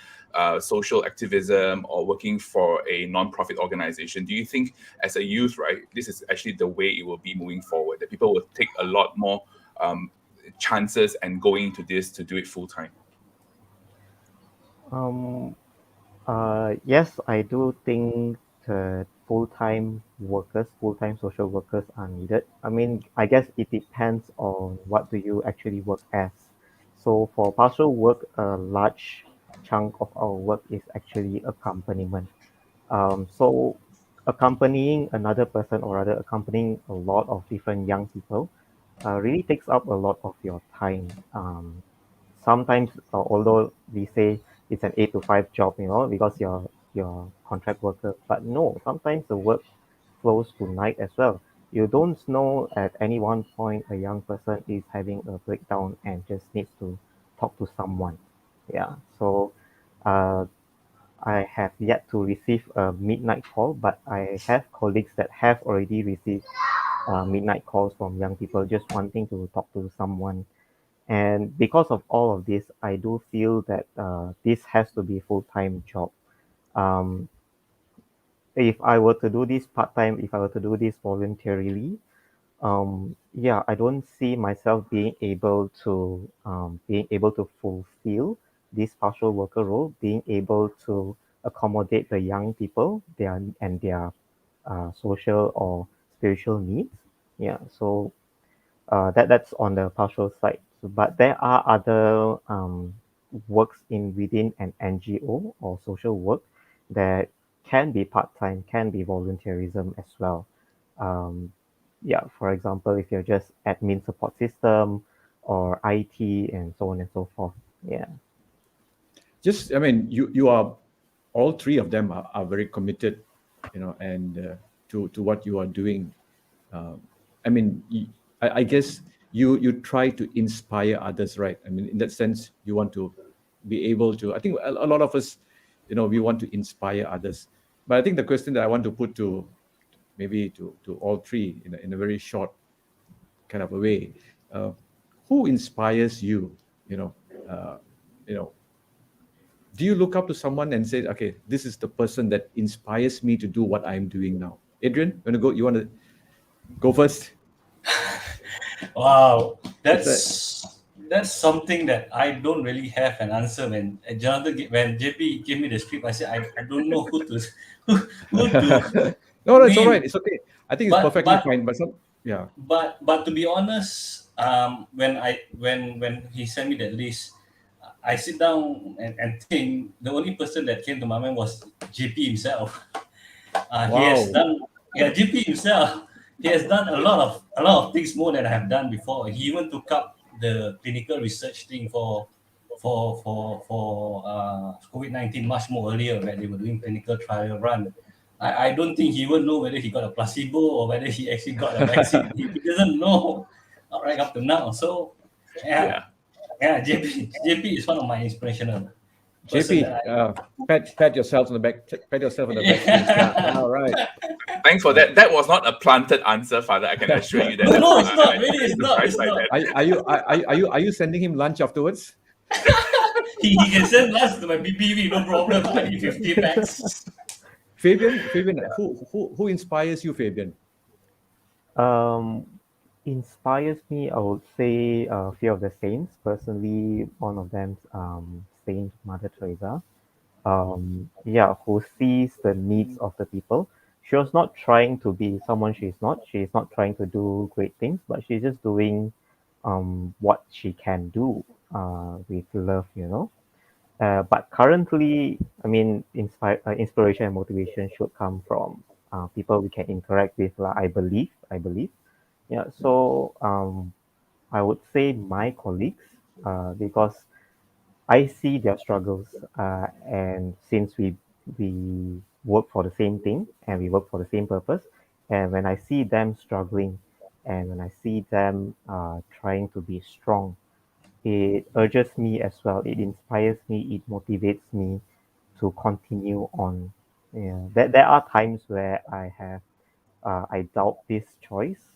social activism, or working for a non-profit organization? Do you think, as a youth, right, this is actually the way it will be moving forward, that people will take a lot more chances and going into this to do it full-time? Um, yes, I do think the full-time social workers are needed. I mean, I guess it depends on what do you actually work as. So for pastoral work, a large chunk of our work is actually accompaniment. So accompanying another person, or rather accompanying a lot of different young people, really takes up a lot of your time. Sometimes, although we say it's an 8 to 5 job, because you're contract worker, but no, sometimes the work flows to night as well. You don't know at any one point a young person is having a breakdown and just needs to talk to someone. Yeah. So uh, I have yet to receive a midnight call, but I have colleagues that have already received midnight calls from young people just wanting to talk to someone. And because of all of this, I do feel that this has to be a full-time job. Um, if I were to do this part-time, if I were to do this voluntarily, yeah, I don't see myself being able to fulfill this partial worker role, being able to accommodate the young people, their social or spiritual needs. Yeah, so that's on the partial side. But there are other works in within an NGO or social work that can be part-time, can be volunteerism as well. Um, yeah, for example, if you're just admin support system or IT and so on and so forth. Yeah. just, I mean, you are, all three of them are very committed, and to what you are doing. I mean, I guess you try to inspire others, right? I mean, in that sense, you want to be able to. I think a lot of us, we want to inspire others. But I think the question that I want to put to maybe to all three in a very short kind of a way, who inspires you? You know, you know, do you look up to someone and say, okay, this is the person that inspires me to do what I'm doing now? Adrian, you want to go first? Wow, It's that's something that I don't really have an answer. When when JP gave me the script, I said I don't know who to who to no, it's all right. name. It's okay. I think it's perfectly fine. But yeah, But to be honest, when he sent me that list, I sit down and think the only person that came to my mind was JP himself. He has wow, done, yeah, JP himself. He has done a lot of things more than I have done before. He even took up the clinical research thing for COVID-19 much more earlier, when they were doing clinical trial run. I don't think he will know whether he got a placebo or whether he actually got a vaccine. He doesn't know right up to now. So yeah, Yeah. JP is one of my inspirational person JP, that I. pat yourself on the back. Pat yourself on the back, please. Yeah, all right. Thanks for that. That was not a planted answer, Father. I can assure you that. No, it's not. I- Really, it's not. It's like not. that. Are you sending him lunch afterwards? He can send lunch to my BPV, no problem. 2050 packs. Fabian, who inspires you, Fabian? Um, Inspires me, I would say a few of the saints. Personally, one of them, Saint Mother Teresa. Yeah, who sees the needs of the people. She was not trying to be someone she's not. She's not trying to do great things, but she's just doing what she can do with love. But currently, I mean, inspiration and motivation should come from people we can interact with. Like, I believe. Yeah. So I would say my colleagues, because I see their struggles, and since we work for the same thing and we work for the same purpose, and when I see them struggling, and when I see them trying to be strong, it urges me as well. It inspires me. It motivates me to continue on. Yeah, there are times where I doubt this choice.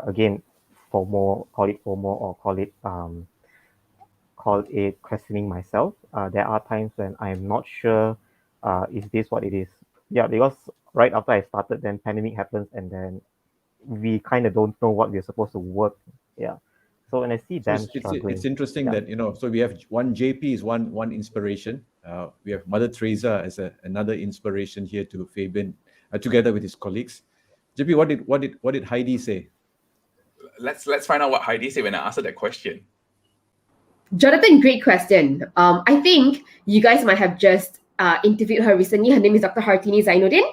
Again, call it FOMO, or call it questioning myself. There are times when I'm not sure, is this what it is? Yeah, because right after I started, then pandemic happens, and then we kind of don't know what we're supposed to work. Yeah. So when I see So them it's struggling, interesting yeah, that. So we have one JP is one inspiration. We have Mother Teresa as another inspiration here to Fabian, together with his colleagues. JP, what did Heidi say? Let's find out what Heidi said when I asked her that question. Jonathan, great question. I think you guys might have just interviewed her recently. Her name is Dr. Hartini Zainuddin.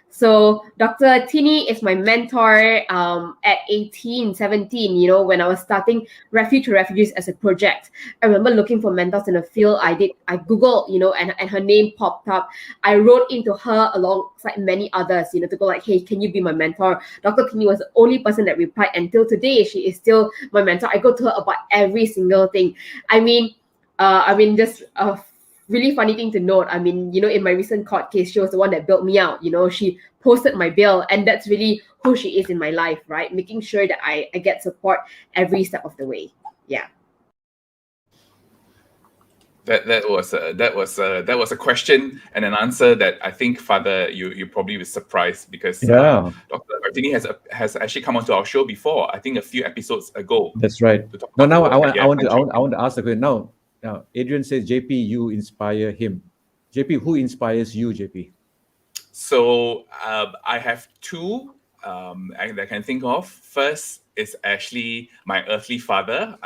So Dr. Tini is my mentor at 18, 17, when I was starting Refuge to Refugees as a project. I remember looking for mentors in the field. I Googled, and her name popped up. I wrote into her alongside many others, to go like, hey, can you be my mentor? Dr. Tini was the only person that replied. Until today, she is still my mentor. I go to her about every single thing. Just a really funny thing to note. In my recent court case, she was the one that built me out. She posted my bill, and that's really who she is in my life, right? Making sure that I get support every step of the way. Yeah. That was a question and an answer that I think, Father, you probably was surprised, because Yeah. Dr. Martini has actually come onto our show before. I think a few episodes ago. That's right. To talk No, about now the I work want that I you want have to I want, I contributed. want to ask the question. Now Adrian says, JP, you inspire him. JP, who inspires you, JP? So I have two that I can think of. First is actually my earthly father.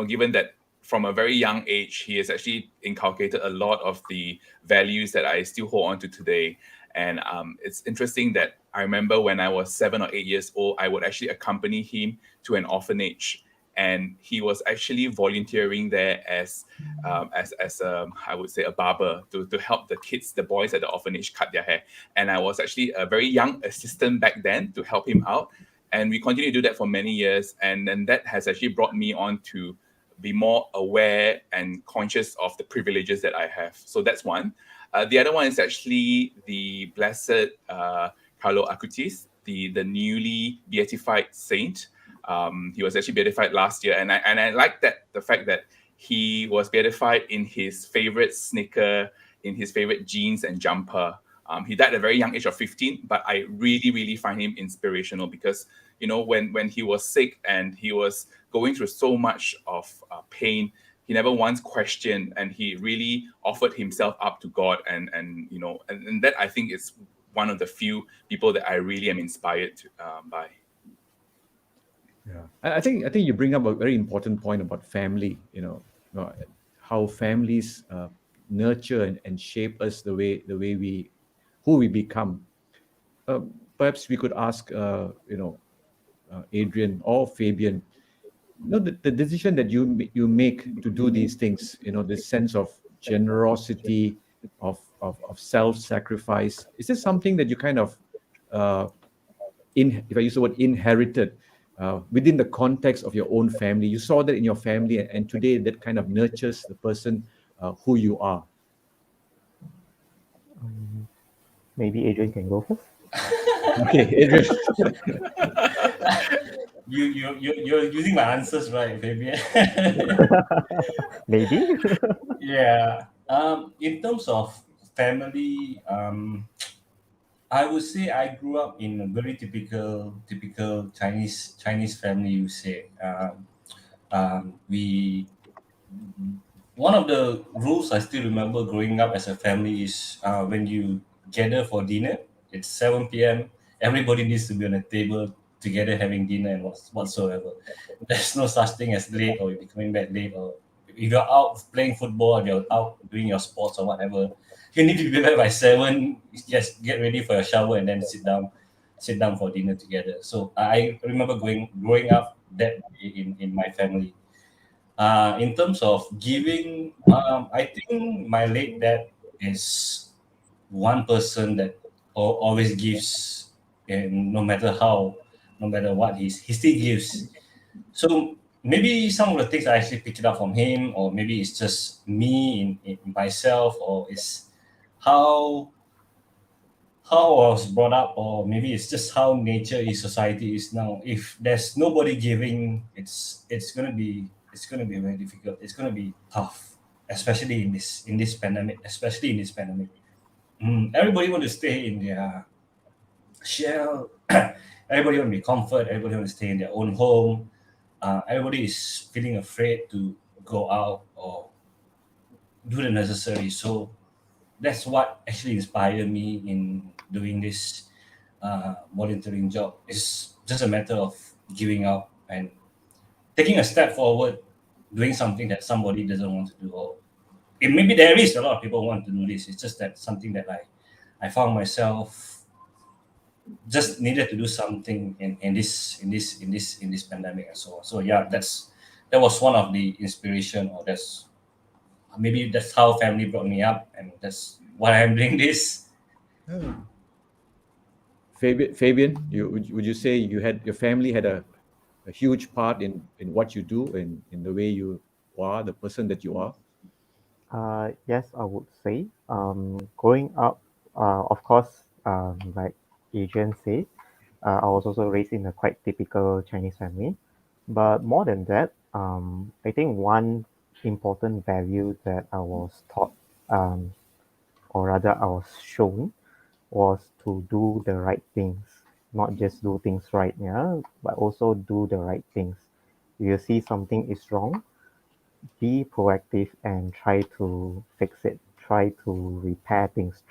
Given that from a very young age, he has actually inculcated a lot of the values that I still hold on to today. And it's interesting that I remember when I was 7 or 8 years old, I would actually accompany him to an orphanage. and he was actually volunteering there as I would say a barber to help the boys at the orphanage cut their hair. And I was actually a very young assistant back then to help him out. And we continued to do that for many years. And then that has actually brought me on to be more aware and conscious of the privileges that I have. So that's one. The other one is actually the blessed Carlo Acutis, the newly beatified saint. He was actually beatified last year, and I like the fact that he was beatified in his favorite sneaker, in his favorite jeans and jumper. He died at a very young age of 15, but I really find him inspirational because, you know, when he was sick and he was going through so much of pain, he never once questioned, and he really offered himself up to God, and that I think is one of the few people that I really am inspired by. Yeah, I think you bring up a very important point about family. How families nurture and shape us the way who we become. Perhaps we could ask Adrian or Fabian, the decision that you make to do these things, this sense of generosity, of self-sacrifice, is this something that you kind of if I use the word inherited within the context of your own family? You saw that in your family, and today that kind of nurtures the person who you are. Maybe Adrian can go first. Okay, Adrian. You're using my answers right, Fabian. Maybe. Yeah. In terms of family, I would say I grew up in a very typical Chinese family. You say, we one of the rules I still remember growing up as a family is when you gather for dinner, it's 7 p.m. Everybody needs to be on a table together having dinner and whatsoever. There's no such thing as late or you'll be coming back late, or if you're out playing football, you're out doing your sports or whatever, you need to be back by 7. Just get ready for your shower and then sit down for dinner together. So I remember growing up that way in my family. In terms of giving, I think my late dad is one person that always gives, and no matter what, he still gives. So maybe some of the things I actually picked it up from him, or maybe it's just me in myself, or it's how I was brought up, or maybe it's just how nature is, society is now. If there's nobody giving, it's gonna be very difficult. It's gonna be tough, especially in this pandemic. Everybody want to stay in their shell. Everybody want to be comfort. Everybody want to stay in their own home. Everybody is feeling afraid to go out or do the necessary. So that's what actually inspired me in doing this volunteering job. It's just a matter of giving up and taking a step forward, doing something that somebody doesn't want to do. Or maybe there is a lot of people who want to do this. It's just that something that I found myself just needed to do something in this pandemic and so on. So yeah, that was one of the inspiration, or maybe that's how family brought me up, and that's why I'm doing this. Fabian, would you say your family had a huge part in what you do and in the way you are, the person that you are? Yes, I would say. Growing up, of course, like Adrian said, I was also raised in a quite typical Chinese family. But more than that, I think one important value that I was taught, or rather I was shown, was to do the right things. Not just do things right, yeah, but also do the right things. If you see something is wrong, be proactive and try to fix it. Try to repair things.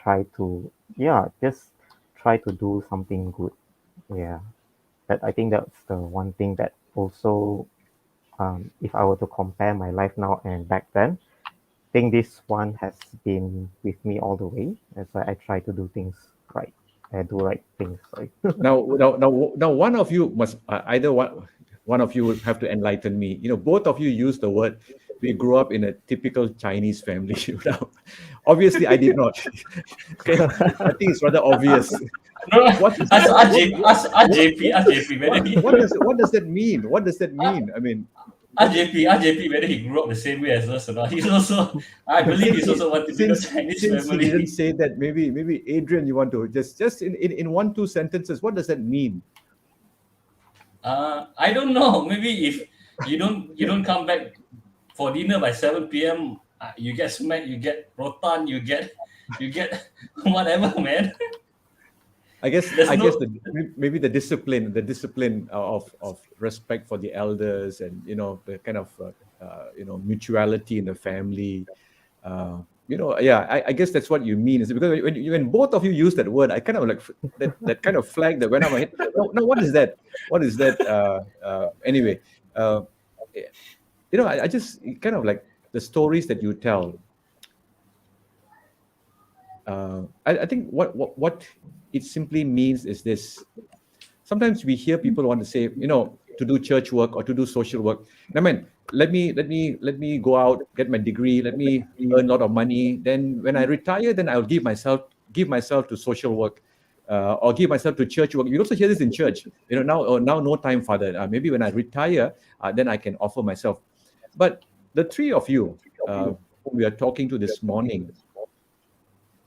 Just try to do something good. Yeah, I think that's the one thing that also, if I were to compare my life now and back then, I think this one has been with me all the way. That's why I try to do things right. I do right things. Sorry. Now, one of you must either one. one of you would have to enlighten me. Both of you use the word, we grew up in a typical Chinese family. Obviously, I did not. Okay, I think it's rather obvious. No, What is ask JP whether he what does that mean? What does that mean? I mean, ask JP whether he grew up the same way as us or not. He's also, I believe, he's also one typical Chinese since he family. didn't say that, maybe Adrian, you want to just in 1-2 sentences, what does that mean? I don't know. Maybe if you don't come back for dinner by 7 p.m., you get smacked, you get rotan, you get whatever, man. I guess no- maybe the discipline of respect for the elders, and the kind of mutuality in the family. I guess that's what you mean. Is because when both of you use that word, I kind of like that kind of flag that went on my head. No, what is that? What is that? Anyway, I just kind of like the stories that you tell. I think what it simply means is this. Sometimes we hear people want to say, to do church work or to do social work. I mean, let me go out, get my degree, let me earn a lot of money. Then when I retire, then I'll give myself to social work, or give myself to church work. You also hear this in church. Now no time, Father. Maybe when I retire, then I can offer myself. But the three of you whom we are talking to this morning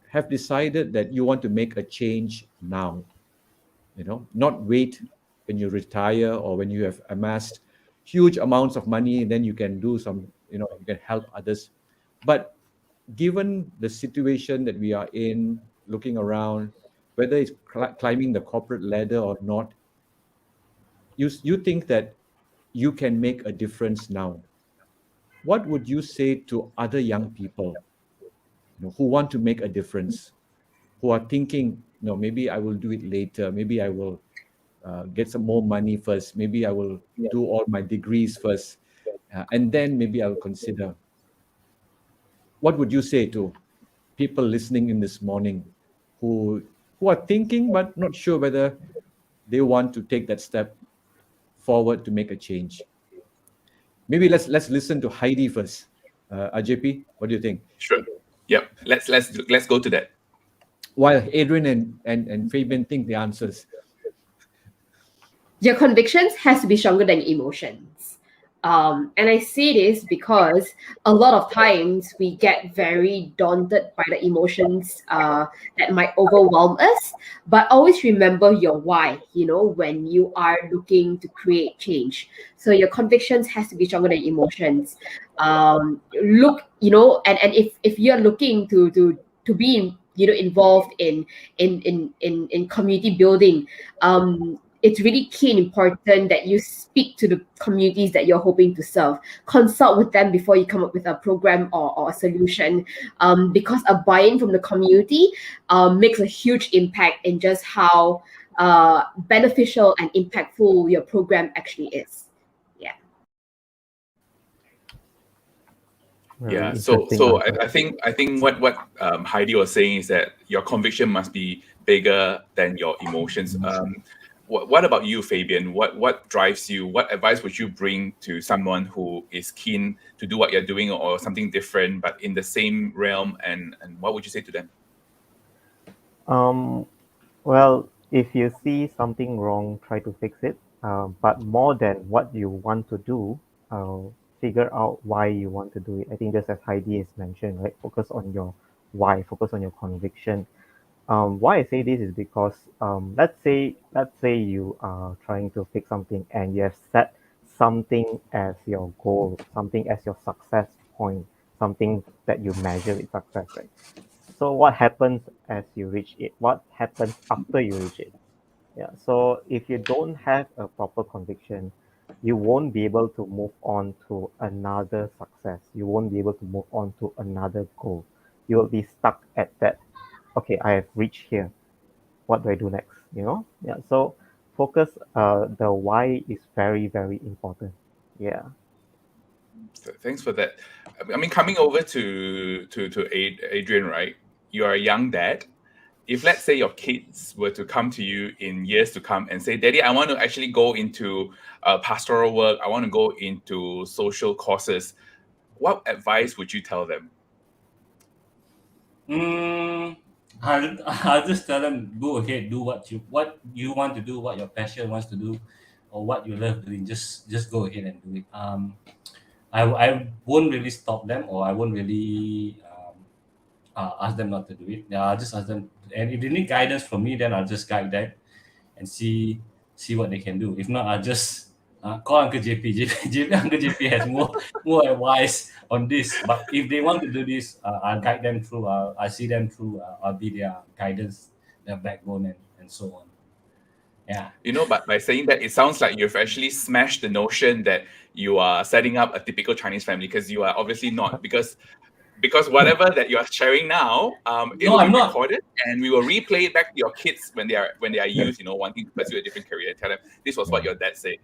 have decided that you want to make a change now. Not wait when you retire or when you have amassed huge amounts of money, then you can do some, you can help others. But given the situation that we are in, looking around, whether it's climbing the corporate ladder or not, you think that you can make a difference now. What would you say to other young people who want to make a difference, who are thinking, maybe I will do it later, maybe I will get some more money first, maybe I will do all my degrees first, and then maybe I will consider. What would you say to people listening in this morning who are thinking but not sure whether they want to take that step forward to make a change? Maybe let's listen to Heidi first. JP, what do you think? Sure. Yep. Let's go to that. While Adrian and Fabian think the answers. Your convictions has to be stronger than your emotions. And I say this because a lot of times we get very daunted by the emotions that might overwhelm us. But always remember your why, when you are looking to create change. So your convictions has to be stronger than emotions. Look, and if you're looking to be involved in community building, it's really key and important that you speak to the communities that you're hoping to serve. Consult with them before you come up with a program or a solution, because a buy-in from the community makes a huge impact in just how beneficial and impactful your program actually is. Yeah. So I think what Heidi was saying is that your conviction must be bigger than your emotions. What about you, Fabian? What drives you? What advice would you bring to someone who is keen to do what you're doing or something different, but in the same realm? And what would you say to them? Well, if you see something wrong, try to fix it. But more than what you want to do, figure out why you want to do it. I think just as Heidi has mentioned, right? Focus on your why, focus on your conviction. Why I say this is because let's say you are trying to fix something and you have set something as your goal, something as your success point, something that you measure with success, right? So what happens as you reach it? What happens after you reach it? Yeah. So if you don't have a proper conviction, you won't be able to move on to another success. You won't be able to move on to another goal. You will be stuck at that. Okay, I have reached here. What do I do next? Yeah. So focus. The why is very, very important. Yeah. Thanks for that. I mean, coming over to Adrian, right? You are a young dad. if let's say your kids were to come to you in years to come and say, Daddy, I want to actually go into pastoral work, I want to go into social causes, what advice would you tell them? I'll just tell them, go ahead, do what you want to do, what your passion wants to do, or what you love doing. Just go ahead and do it. I won't really stop them, or I won't really ask them not to do it. Yeah, I'll just ask them, and if they need guidance from me, then I'll just guide them and see what they can do. If not, I'll just call Uncle JP. Uncle JP has more advice on this. But if they want to do this, I'll guide them through. I'll see them through. I'll be their guidance, their backbone, and so on. Yeah. But by saying that, it sounds like you've actually smashed the notion that you are setting up a typical Chinese family, because you are obviously not, because whatever that you are sharing now, it will be recorded, and we will replay it back to your kids when they are youth, wanting to pursue a different career. Tell them this was what your dad said.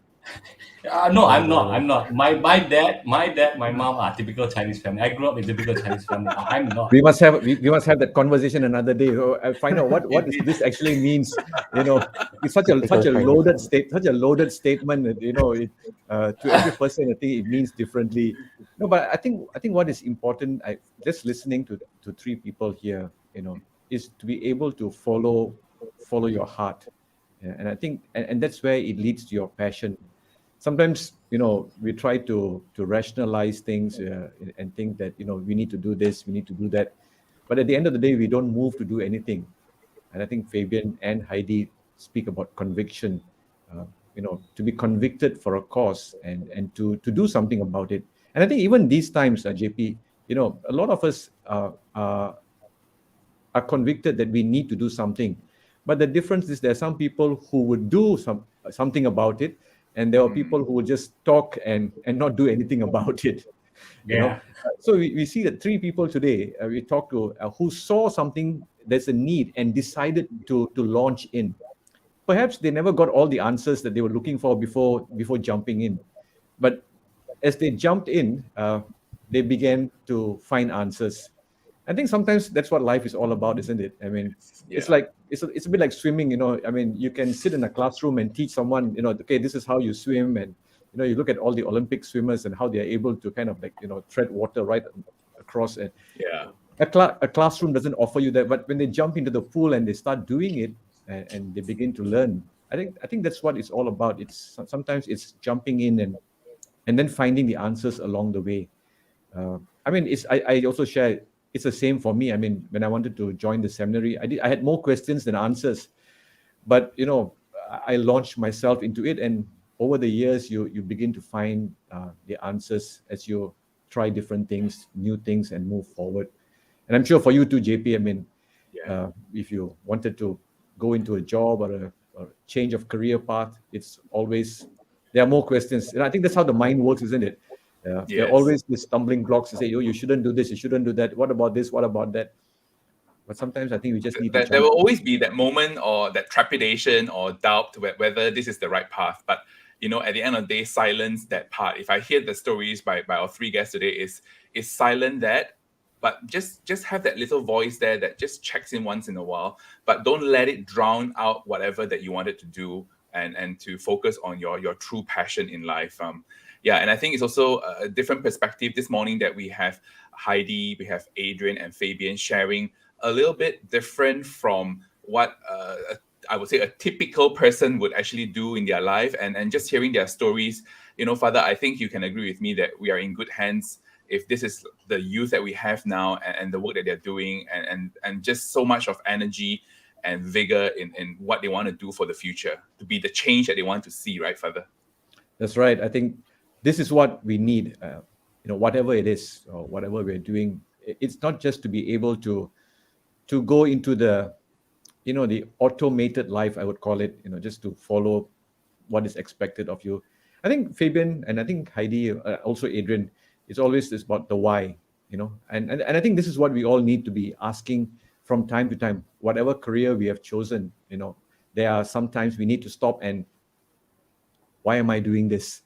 No, I'm not. My dad, my mom are typical Chinese family. I grew up in typical Chinese family. I'm not. We must have that conversation another day. So I'll find out what this actually means. It's such a loaded statement. To every person, I think it means differently. No, but I think what is important, just listening to three people here, is to be able to follow your heart. Yeah, and I think and that's where it leads to your passion. Sometimes we try to rationalize things and think that we need to do this, we need to do that, but at the end of the day we don't move to do anything. And I think Fabian and Heidi speak about conviction, to be convicted for a cause and to do something about it. And I think even these times, JP, a lot of us are convicted that we need to do something, but the difference is there are some people who would do something about it, and there are people who would just talk and not do anything about it. So we see that three people today we talked to who saw something, there's a need, and decided to launch in. Perhaps they never got all the answers that they were looking for before jumping in, but as they jumped in, they began to find answers. I think sometimes that's what life is all about, isn't it? I mean, it's like it's a bit like swimming. I mean, you can sit in a classroom and teach someone, okay, this is how you swim, and you look at all the Olympic swimmers and how they are able to kind of tread water right across it. Yeah. A classroom doesn't offer you that, but when they jump into the pool and they start doing it and they begin to learn, I think that's what it's all about. Sometimes it's jumping in and then finding the answers along the way. I mean, I also share. It's the same for me. I mean, when I wanted to join the seminary, I had more questions than answers, but I launched myself into it, and over the years, you begin to find the answers as you try different things, new things, and move forward. And I'm sure for you too, JP. I mean, if you wanted to go into a job or a change of career path, it's always there are more questions, and I think that's how the mind works, isn't it? There are always these stumbling blocks to say, you shouldn't do this, you shouldn't do that. What about this? What about that? But sometimes I think we just need to. There will always be that moment or that trepidation or doubt whether this is the right path. But at the end of the day, silence that part. If I hear the stories by our three guests today, is silent that, but just have that little voice there that just checks in once in a while. But don't let it drown out whatever that you wanted to do, and to focus on your true passion in life. And I think it's also a different perspective this morning that we have Heidi, we have Adrian and Fabian sharing a little bit different from what I would say a typical person would actually do in their life, and just hearing their stories. Father, I think you can agree with me that we are in good hands if this is the youth that we have now and the work that they're doing, and just so much of energy and vigor in what they want to do for the future, to be the change that they want to see, right, Father? That's right. I think this is what we need, whatever it is or whatever we're doing. It's not just to be able to go into the automated life, I would call it, just to follow what is expected of you. I think Fabian and I think Heidi, also Adrian, it's always this about the why, and I think this is what we all need to be asking from time to time. Whatever career we have chosen, there are sometimes we need to stop and, why am I doing this?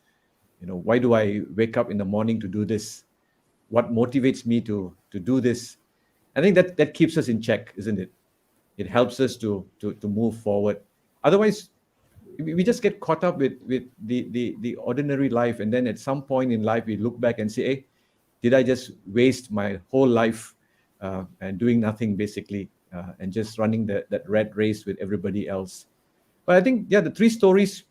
Why do I wake up in the morning to do this? What motivates me to do this? I think that keeps us in check, isn't it? It helps us to move forward. Otherwise, we just get caught up with the ordinary life, and then at some point in life we look back and say, hey, did I just waste my whole life and doing nothing basically, and just running that rat race with everybody else? But I think, the 3 stories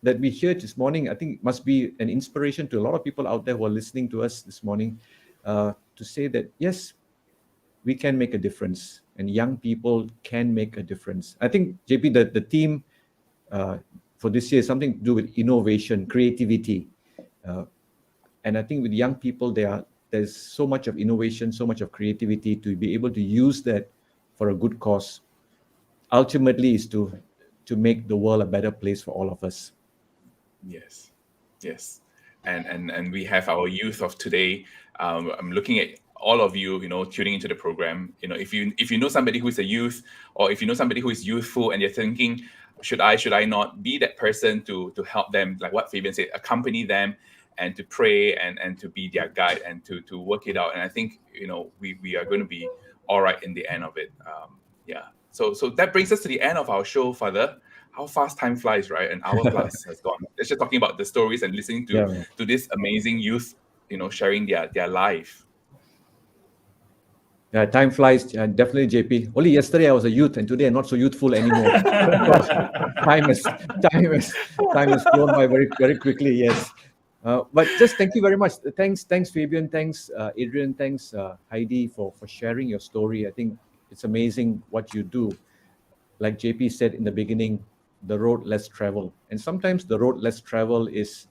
that we heard this morning, I think must be an inspiration to a lot of people out there who are listening to us this morning, to say that yes, we can make a difference, and young people can make a difference. I think, JP, the theme for this year is something to do with innovation, creativity, and I think with young people, there's so much of innovation, so much of creativity to be able to use that for a good cause. Ultimately, is to make the world a better place for all of us. Yes, and we have our youth of today. I'm looking at all of you, tuning into the program. If you know somebody who is a youth, or if you know somebody who is youthful, and you're thinking, should I not be that person to help them, like what Fabian said, accompany them and to pray and to be their guide and to work it out. And I think we are going to be all right in the end of it. So that brings us to the end of our show, Father. How fast time flies, right? An hour plus has gone. It's just talking about the stories and listening to this amazing youth, sharing their life. Yeah, time flies, definitely, JP. Only yesterday I was a youth, and today I'm not so youthful anymore. time has flown by very, very quickly. Yes, but just thank you very much. Thanks, Fabian. Thanks, Adrian. Thanks, Heidi, for sharing your story. I think it's amazing what you do. Like JP said in the beginning, the road less traveled, and sometimes the road less traveled is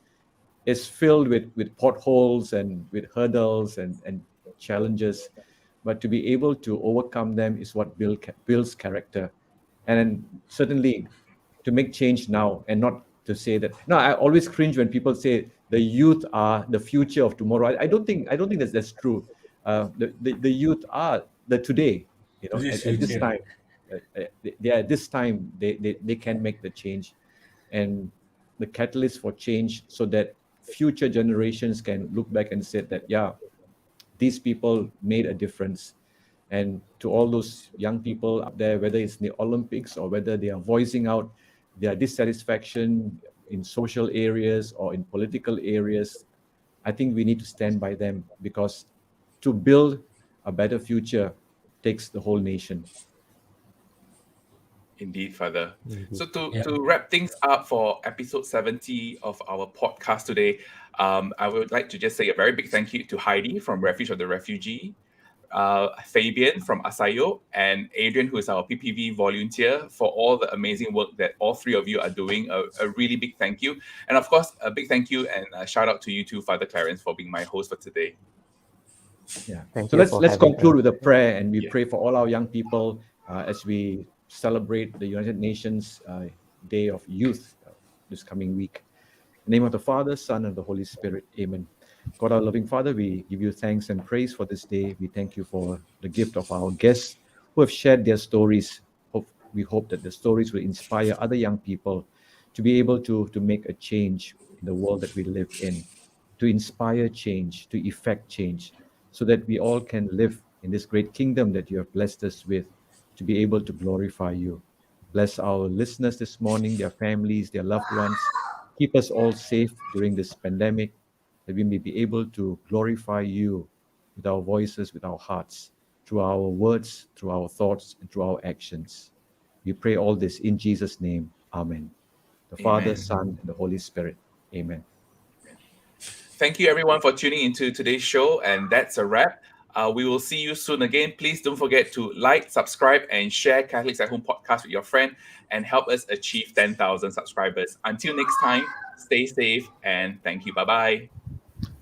filled with potholes and with hurdles and challenges. But to be able to overcome them is what builds character. And certainly to make change now, and not to say that. No, I always cringe when people say the youth are the future of tomorrow. I don't think that's true. The youth are the today. At this time, at this time they can make the change, and the catalyst for change, so that future generations can look back and say that these people made a difference. And to all those young people up there, whether it's in the Olympics or whether they are voicing out their dissatisfaction in social areas or in political areas, I think we need to stand by them, because to build a better future takes the whole nation. Indeed, Father. So to wrap things up for episode 70 of our podcast today, I would like to just say a very big thank you to Heidi from Refuge of the Refugee, Fabian from ASAYO, and Adrian, who is our PPV volunteer, for all the amazing work that all 3 of you are doing. A really big thank you. And of course, a big thank you and a shout out to you too, Father Clarence, for being my host for today. So let's conclude with a prayer, and we pray for all our young people as we celebrate the United Nations Day of Youth this coming week. In the name of the Father, Son, and the Holy Spirit. Amen. God, our loving Father, we give you thanks and praise for this day. We thank you for the gift of our guests who have shared their stories. We hope that the stories will inspire other young people to be able to make a change in the world that we live in, to inspire change, to effect change, so that we all can live in this great kingdom that you have blessed us with, to be able to glorify you. Bless our listeners this morning, their families, their loved ones. Keep us all safe during this pandemic, that we may be able to glorify you with our voices, with our hearts, through our words, through our thoughts, and through our actions. We pray all this in Jesus' name. Amen. The Father, Son, and the Holy Spirit. Amen. Thank you, everyone, for tuning into today's show. And that's a wrap. We will see you soon again. Please don't forget to like, subscribe, and share Catholics at Home podcast with your friend, and help us achieve 10,000 subscribers. Until next time, stay safe, and thank you. Bye-bye.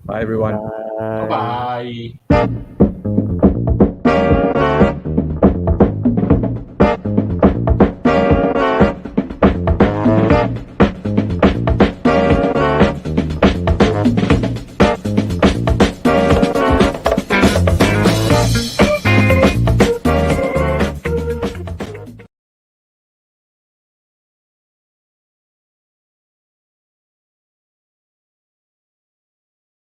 Bye, everyone. Bye. Bye.